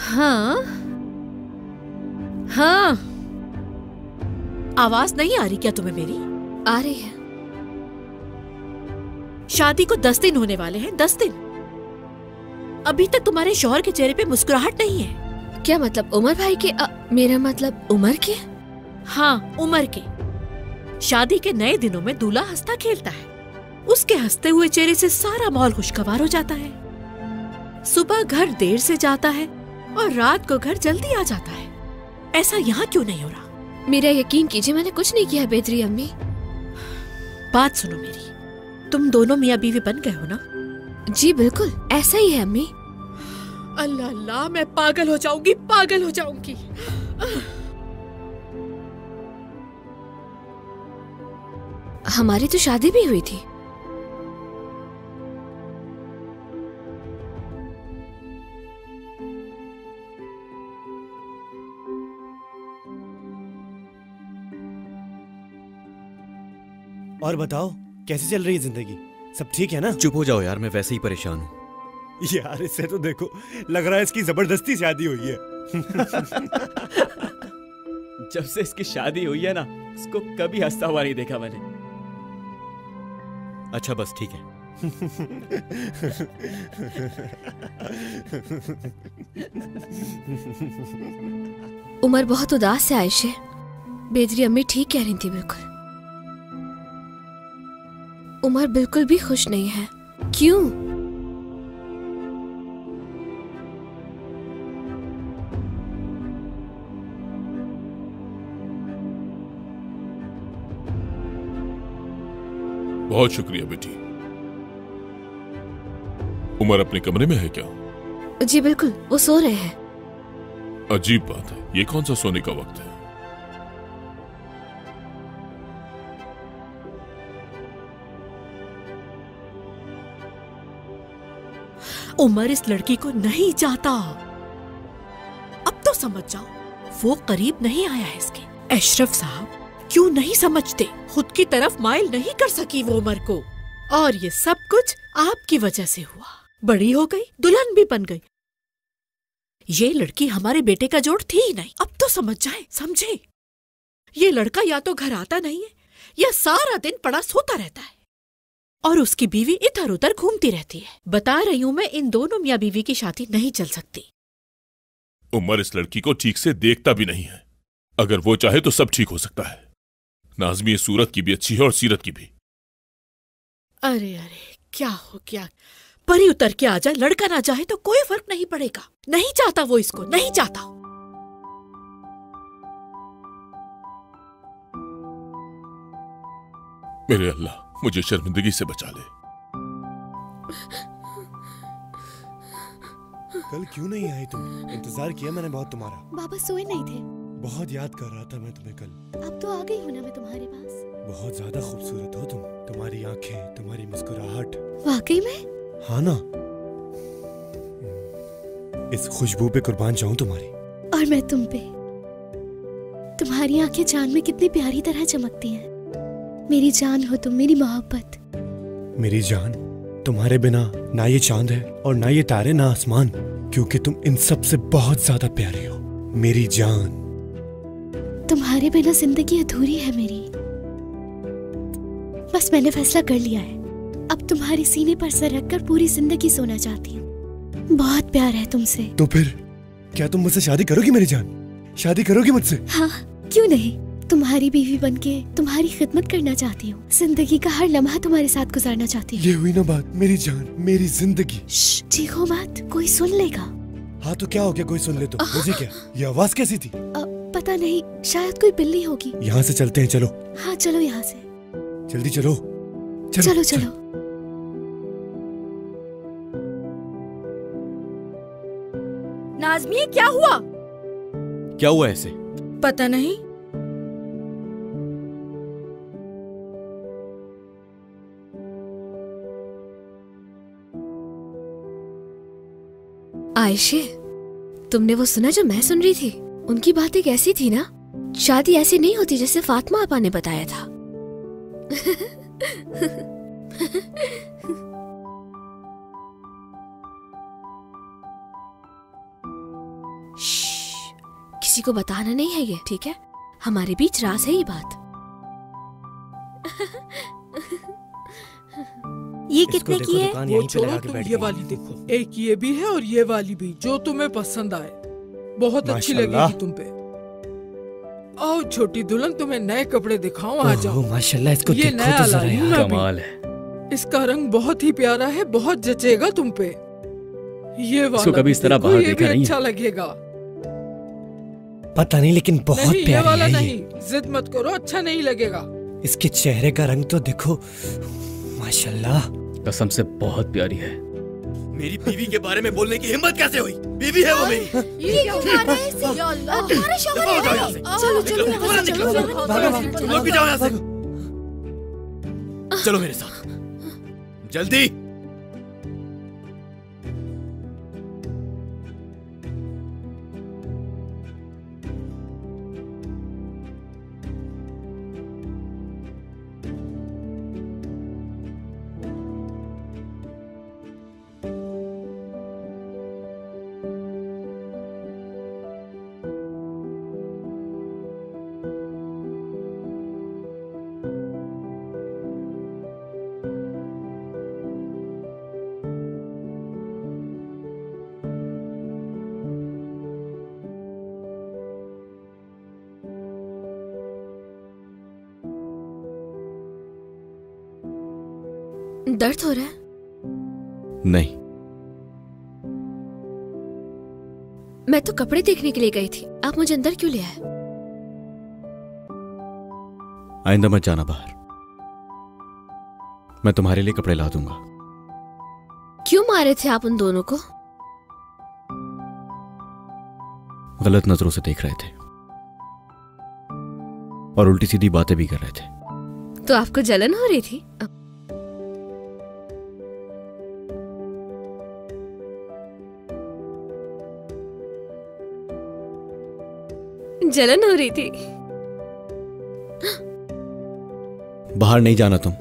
हाँ हाँ, आवाज नहीं आ रही क्या तुम्हें मेरी? आ रही है। शादी को 10 दिन होने वाले हैं, 10 दिन। अभी तक तुम्हारे शौहर के चेहरे पे मुस्कुराहट नहीं है। क्या मतलब उमर भाई के? मेरा मतलब उमर के? हाँ, उमर के। शादी के नए दिनों में दूल्हा हंसता खेलता है, उसके हंसते हुए चेहरे से सारा माहौल खुशगवार हो जाता है। सुबह घर देर से जाता है और रात को घर जल्दी आ जाता है। ऐसा यहाँ क्यों नहीं हो रहा? मेरा यकीन कीजिए, मैंने कुछ नहीं किया बेदरी अम्मी। बात सुनो मेरी, तुम दोनों मियाँ बीवी बन गए हो ना? जी बिल्कुल, ऐसा ही है अम्मी। अल्लाह अल्लाह, मैं पागल हो जाऊंगी, पागल हो जाऊंगी। हमारी तो शादी भी हुई थी। और बताओ, कैसी चल रही है जिंदगी? सब ठीक है ना? चुप हो जाओ यार, मैं वैसे ही परेशान हूँ। यार इससे तो देखो लग रहा है इसकी जबरदस्ती शादी हुई है। जब से इसकी शादी हुई है ना, इसको कभी हंसता हुआ नहीं देखा मैंने। अच्छा बस ठीक है। उमर बहुत उदास है आयशे। बेदरी अम्मी ठीक कह रही थी बिल्कुल। उमर बिल्कुल भी खुश नहीं है। क्यों? बहुत शुक्रिया बेटी। उमर अपने कमरे में है क्या? जी बिल्कुल, वो सो रहे हैं। अजीब बात है, ये कौन सा सोने का वक्त है? उमर इस लड़की को नहीं चाहता। अब तो समझ जाओ, वो करीब नहीं आया है इसके। अशरफ साहब क्यों नहीं समझते? खुद की तरफ माइल नहीं कर सकी वो उमर को, और ये सब कुछ आपकी वजह से हुआ। बड़ी हो गई, दुल्हन भी बन गई। ये लड़की हमारे बेटे का जोड़ थी ही नहीं। अब तो समझ जाए, समझे? ये लड़का या तो घर आता नहीं है या सारा दिन पड़ा सोता रहता है, और उसकी बीवी इधर उधर घूमती रहती है। बता रही हूं मैं, इन दोनों मियाँ बीवी की शादी नहीं चल सकती। उमर इस लड़की को ठीक से देखता भी नहीं है। अगर वो चाहे तो सब ठीक हो सकता है। नाज़मी सूरत की भी अच्छी है और सीरत की भी। अरे अरे, क्या हो गया? परी उतर के आ जाए, लड़का ना चाहे तो कोई फर्क नहीं पड़ेगा। नहीं चाहता वो इसको, नहीं चाहता। मेरे अल्लाह, मुझे शर्मिंदगी से बचा ले। कल क्यों नहीं आई तुम? इंतजार किया मैंने बहुत तुम्हारा। बाबा सोए नहीं थे। बहुत याद कर रहा था मैं तुम्हें कल। अब तो आ गई हूँ ना मैं तुम्हारे पास। बहुत ज्यादा खूबसूरत हो तुम। तुम्हारी आंखें, तुम्हारी मुस्कुराहट। वाकई में? हाँ ना, इस खुशबू पे कुर्बान जाऊं तुम्हारी। और मैं तुम पे। तुम्हारी आंखें चांद में कितनी प्यारी तरह चमकती हैं। मेरी जान हो तुम, मेरी मोहब्बत। मेरी जान, तुम्हारे बिना ना ये चांद है और ना ये तारे, ना आसमान, क्योंकि तुम इन सब से बहुत ज्यादा प्यारी हो मेरी जान। तुम्हारे बिना जिंदगी अधूरी है मेरी। बस मैंने फैसला कर लिया है, अब तुम्हारे सीने पर सर रखकर पूरी जिंदगी सोना चाहती हूँ। बहुत प्यार है तुमसे। तो फिर क्या तुम मुझसे शादी करोगी मेरी जान? शादी करोगी मुझसे? हाँ, क्यों नहीं। तुम्हारी बीवी बनके तुम्हारी खिदमत करना चाहती हूँ। जिंदगी का हर लम्हा तुम्हारे साथ गुजारना चाहती हूँ। ये हुई ना बात मेरी जान, मेरी जिंदगी। चीखो मत, कोई सुन लेगा। हाँ तो क्या हो गया, कोई सुन ले तो? मुझे क्या? ये आवाज कैसी थी? पता नहीं, शायद कोई बिल्ली होगी। यहाँ से चलते हैं, चलो। हाँ चलो, यहाँ से जल्दी चलो। चलो चलो। नाज़मी क्या हुआ? क्या हुआ ऐसे? पता नहीं। आयशे, तुमने वो सुना जो मैं सुन रही थी? उनकी बातें कैसी थी ना? शादी ऐसी नहीं होती जैसे फातिमा आपा ने बताया था। किसी को बताना नहीं है ये, ठीक है? हमारे बीच राज है ये बात। ये कितने की है? वो छोड़ो, तुम ये वाली देखो। एक ये भी है और ये वाली भी, जो तुम्हें पसंद आए। बहुत अच्छी लगेगी तुम पे। आओ छोटी दुल्हन, तुम्हें नए कपड़े दिखाऊं, आ जाओ। माशाल्लाह, इसको ये देखो नया तो जरा लाई हूं यार। मैं कमाल है। भी। इसका रंग बहुत ही प्यारा है, बहुत जचेगा तुम पे। ये वाला इसको कभी इस तरह देखो, बाहर ये देखा भी नहीं है। अच्छा लगेगा। पता नहीं, लेकिन बहुत नहीं, ये प्यारी वाला है ये। नहीं, जिद मत करो, अच्छा नहीं लगेगा। इसके चेहरे का रंग तो देखो, माशाल्लाह। कसम से बहुत प्यारी है। मेरी बीवी के बारे में बोलने की हिम्मत कैसे हुई? बीवी है वो मेरी। ये क्या कर रहे हैं इसे? या अल्लाह, तुम्हारा शौहर है। चलो चलो यहाँ से चलो। तुम लोग भी जाओ यहाँ से। चलो मेरे साथ, जल्दी। दर्द हो रहा है? नहीं, मैं तो कपड़े देखने के लिए गई थी, आप मुझे अंदर क्यों ले आए? आइंदा मत जाना बाहर। मैं तुम्हारे लिए कपड़े ला दूंगा। क्यों मारे थे आप उन दोनों को? गलत नजरों से देख रहे थे और उल्टी सीधी बातें भी कर रहे थे। तो आपको जलन हो रही थी? जलन हो रही थी? बाहर नहीं जाना तुम।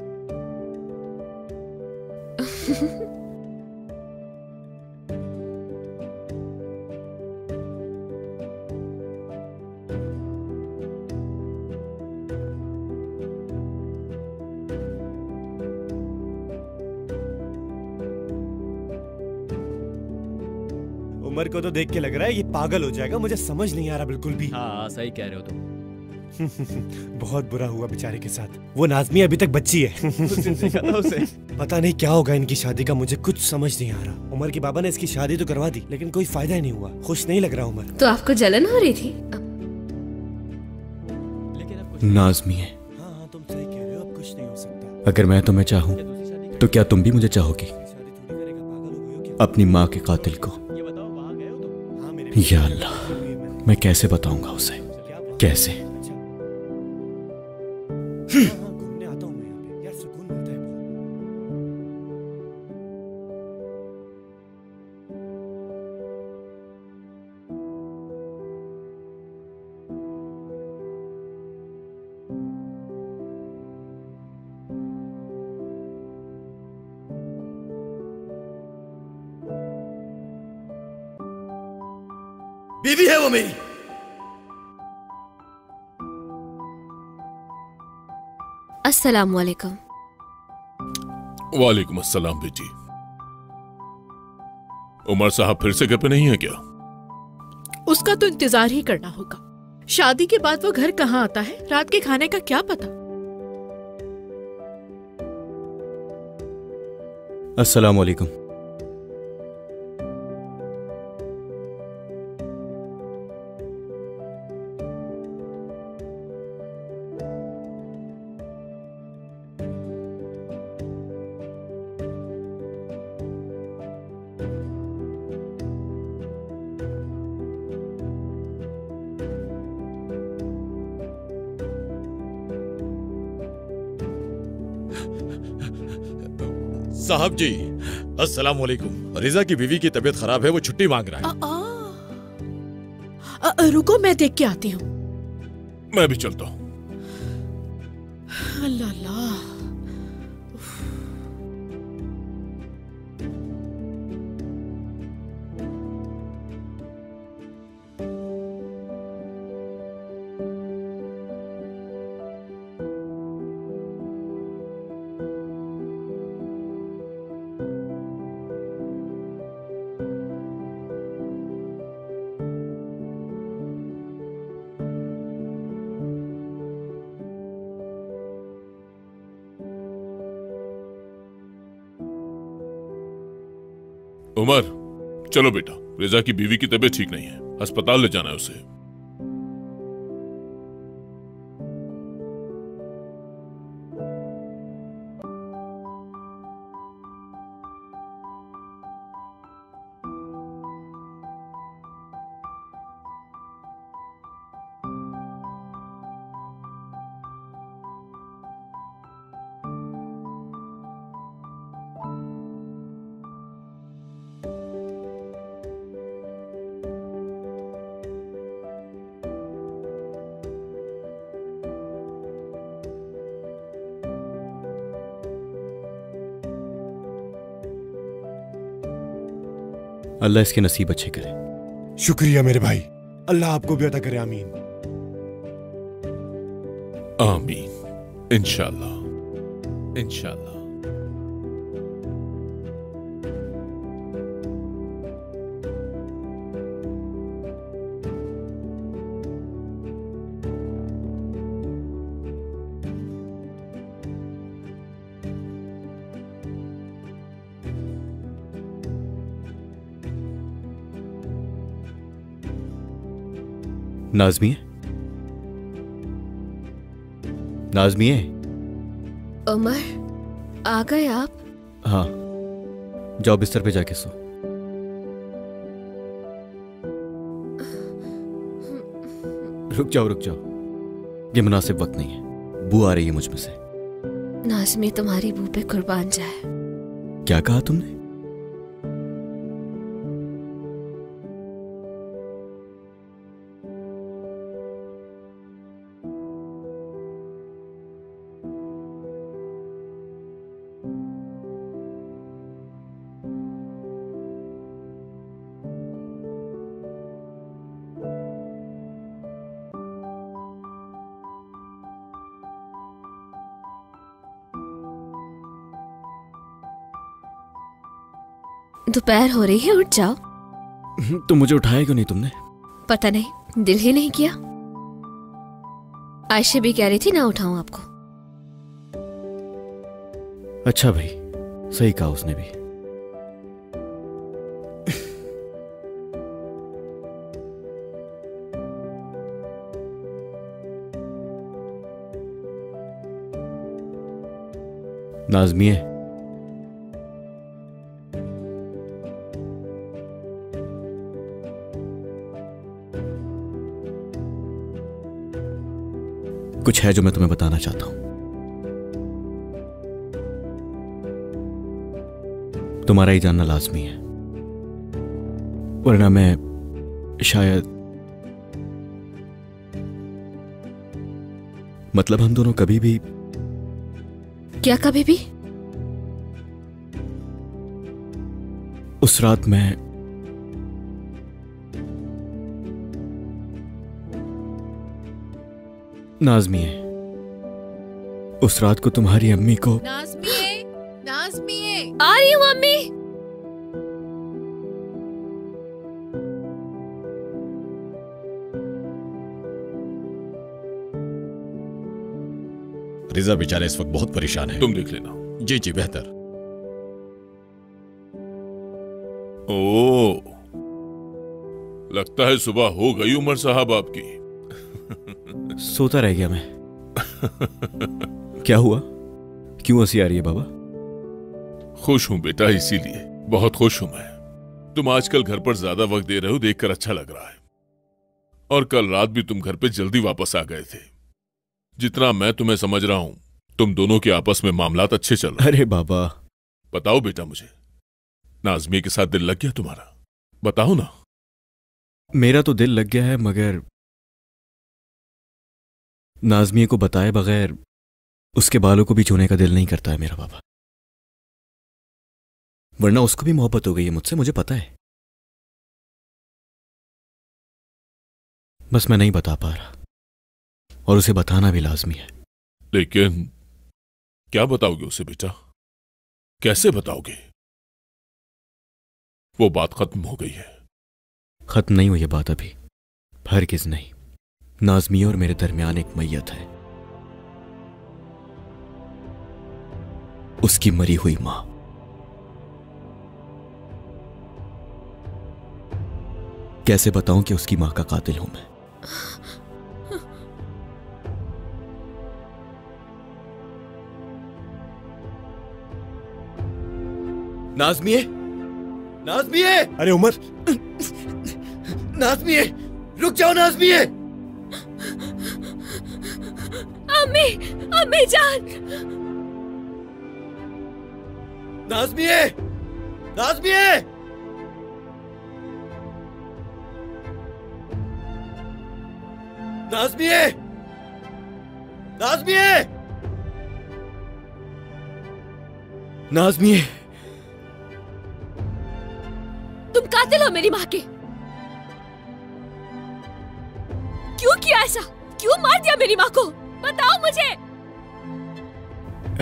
उमर को तो देख के लग रहा है ये पागल हो जाएगा। मुझे समझ नहीं आ रहा बिल्कुल भी। हाँ, सही कह रहे हो तुम। बहुत बुरा हुआ बेचारे के साथ। वो नाज़मी अभी तक बच्ची है। देखा था उसे। पता नहीं क्या होगा इनकी शादी का, मुझे कुछ समझ नहीं आ रहा। उमर के बाबा ने इसकी शादी तो करवा दी, लेकिन कोई फायदा ही नहीं हुआ। खुश नहीं लग रहा उमर। तो आपको जलन हो रही थी? नाज़मी है। हाँ, तुम सही कह रहे हो, अब कुछ नहीं हो सकता। अगर मैं तुम्हें चाहूं तो क्या तुम भी मुझे चाहोगी? अपनी माँ के कातिल को। या अल्लाह, मैं कैसे बताऊंगा उसे? कैसे? घूमने आता हूँ मैं यहाँ पे, यार सुकून मिलता है बहुत। बीवी है वो मेरी। अस्सलाम वालेकुम। वालेकुम अस्सलाम बेटी। उमर साहब फिर से घर पे नहीं है क्या? उसका तो इंतजार ही करना होगा। शादी के बाद वो घर कहाँ आता है, रात के खाने का क्या पता। अस्सलाम वालेकुम। साहब जी, अस्सलाम वालेकुम। रिजा की बीवी की तबीयत खराब है, वो छुट्टी मांग रहा है। रुको, मैं देख के आती हूँ। मैं भी चलता हूँ। अल्लाह अल्लाह। उमर, चलो बेटा, रिजा की बीवी की तबीयत ठीक नहीं है, अस्पताल ले जाना है उसे। अल्लाह इसके नसीब अच्छे करे। शुक्रिया मेरे भाई, अल्लाह आपको भी अता करे। आमीन आमीन, इंशाअल्लाह इंशाअल्लाह। नाज़मिए, नाज़मिए। उमर, आ गए आप? हाँ, जाओ बिस्तर पे जाके सो। रुक जाओ रुक जाओ, ये मुनासिब वक्त नहीं है। बू आ रही है मुझ में से। नाज़मी तुम्हारी बू पे कुर्बान जाए। क्या कहा तुमने? दोपहर हो रही है, उठ जाओ। तो मुझे उठाया क्यों नहीं तुमने? पता नहीं, दिल ही नहीं किया। आयशा भी कह रही थी ना उठाऊं आपको। अच्छा भाई, सही कहा उसने भी। नाज़मिए, कुछ है जो मैं तुम्हें बताना चाहता हूं। तुम्हारा ही जानना लाजमी है, वरना मैं शायद, मतलब हम दोनों कभी भी। क्या कभी भी? उस रात मैं नाज़मिए, उस रात को तुम्हारी अम्मी को। नाज़मिए, नाज़मिए, आ रही हूँ अम्मी। रिजा बेचारा इस वक्त बहुत परेशान है। तुम देख लेना। जी जी, बेहतर। ओ, लगता है सुबह हो गई उमर साहब आपकी। सोता रह गया मैं। क्या हुआ, क्यों हंसी आ रही है बाबा? खुश हूं बेटा, इसीलिए बहुत खुश हूं मैं। तुम आजकल घर पर ज्यादा वक्त दे रहे हो, देखकर अच्छा लग रहा है। और कल रात भी तुम घर पे जल्दी वापस आ गए थे। जितना मैं तुम्हें समझ रहा हूं, तुम दोनों के आपस में मामलात अच्छे चल रहे। अरे बाबा, बताओ बेटा, मुझे नाज़मिया के साथ दिल लग गया तुम्हारा? बताओ ना। मेरा तो दिल लग गया है, मगर नाज़मिया को बताए बगैर उसके बालों को भी छूने का दिल नहीं करता है मेरा बाबा। वरना उसको भी मोहब्बत हो गई है मुझसे, मुझे पता है। बस मैं नहीं बता पा रहा, और उसे बताना भी लाजमी है। लेकिन क्या बताओगे उसे बेटा? कैसे बताओगे? वो बात खत्म हो गई है। खत्म नहीं हुई ये बात अभी, हरगिज़ नहीं। नाज़मिया और मेरे दरमियान एक मैयत है, उसकी मरी हुई मां। कैसे बताऊं कि उसकी मां का कातिल हूं मैं? नाज़मिया, नाज़मिया! अरे उमर! नाज़मिया, रुक जाओ नाज़मिया! अम्मी, अम्मी जान! नाज़मिया, नाज़मिया! नाज़मिया, नाज़मिया! नाज़मिया! तुम कातिल हो मेरी माँ के। क्यों किया ऐसा? क्यों मार दिया मेरी माँ को? बताओ मुझे।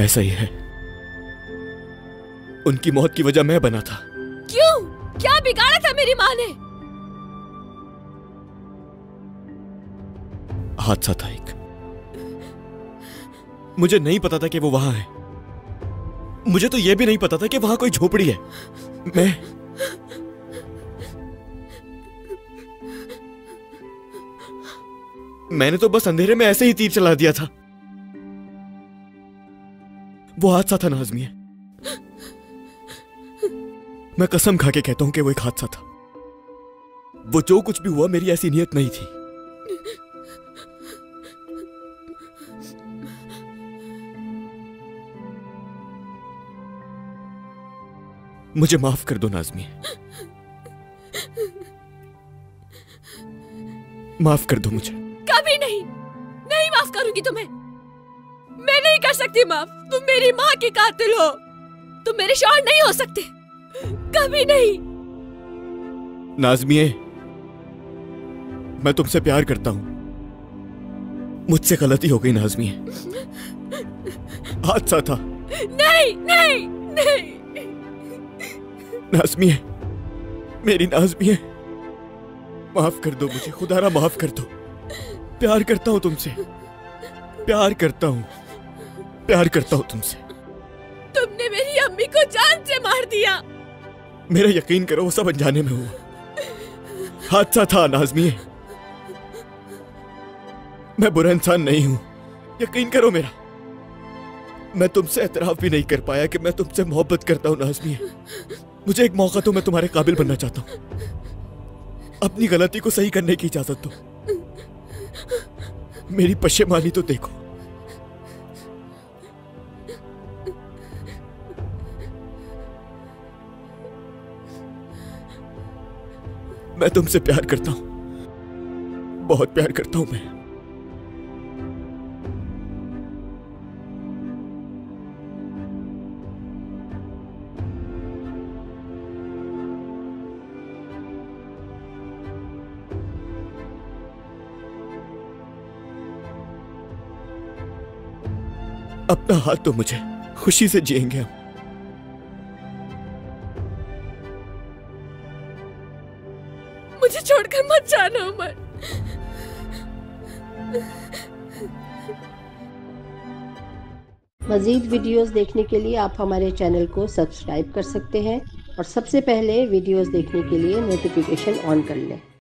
ऐसा ही है, उनकी मौत की वजह मैं बना था। क्यों? क्या बिगाड़ा था मेरी माँ ने? हादसा था एक। मुझे नहीं पता था कि वो वहां है। मुझे तो यह भी नहीं पता था कि वहां कोई झोपड़ी है। मैंने तो बस अंधेरे में ऐसे ही तीर चला दिया था। वो हादसा था नाज़मिया। मैं कसम खा के कहता हूं कि वो एक हादसा था। वो जो कुछ भी हुआ मेरी ऐसी नीयत नहीं थी। मुझे माफ कर दो नाज़मिया, माफ कर दो मुझे। कभी नहीं, नहीं माफ करूंगी तुम्हें। मैं नहीं कर सकती माफ। तुम मेरी माँ के कातिल हो। तुम मेरे शौहर नहीं हो सकते, कभी नहीं। नाज़मिया, मैं तुमसे प्यार करता हूं। मुझसे गलती हो गई नाज़मिया, हादसा था। नहीं नहीं नहीं। नाज़मिया, मेरी नाज़मिया, माफ कर दो मुझे, खुदारा माफ कर दो। प्यार करता हूं तुमसे, प्यार करता हूं, प्यार करता हूं तुमसे। तुमने मेरी अम्मी को जान से मार दिया। मेरा यकीन करो, वो सब अनजाने में हुआ, हादसा था नाज़मिया। मैं बुरा इंसान नहीं हूं, यकीन करो मेरा। मैं तुमसे एतराफ भी नहीं कर पाया कि मैं तुमसे मोहब्बत करता हूं नाज़मिया। मुझे एक मौका दो, मैं तुम्हारे काबिल बनना चाहता हूं। अपनी गलती को सही करने की इजाजत दो। मेरी पशेमानी तो देखो। मैं तुमसे प्यार करता हूं, बहुत प्यार करता हूं मैं। अपना हाथ दो मुझे, खुशी से जिएंगे हम। मुझे छोड़कर मत जाना उमर। मज़ीद वीडियोस देखने के लिए आप हमारे चैनल को सब्सक्राइब कर सकते हैं और सबसे पहले वीडियोस देखने के लिए नोटिफिकेशन ऑन कर लें।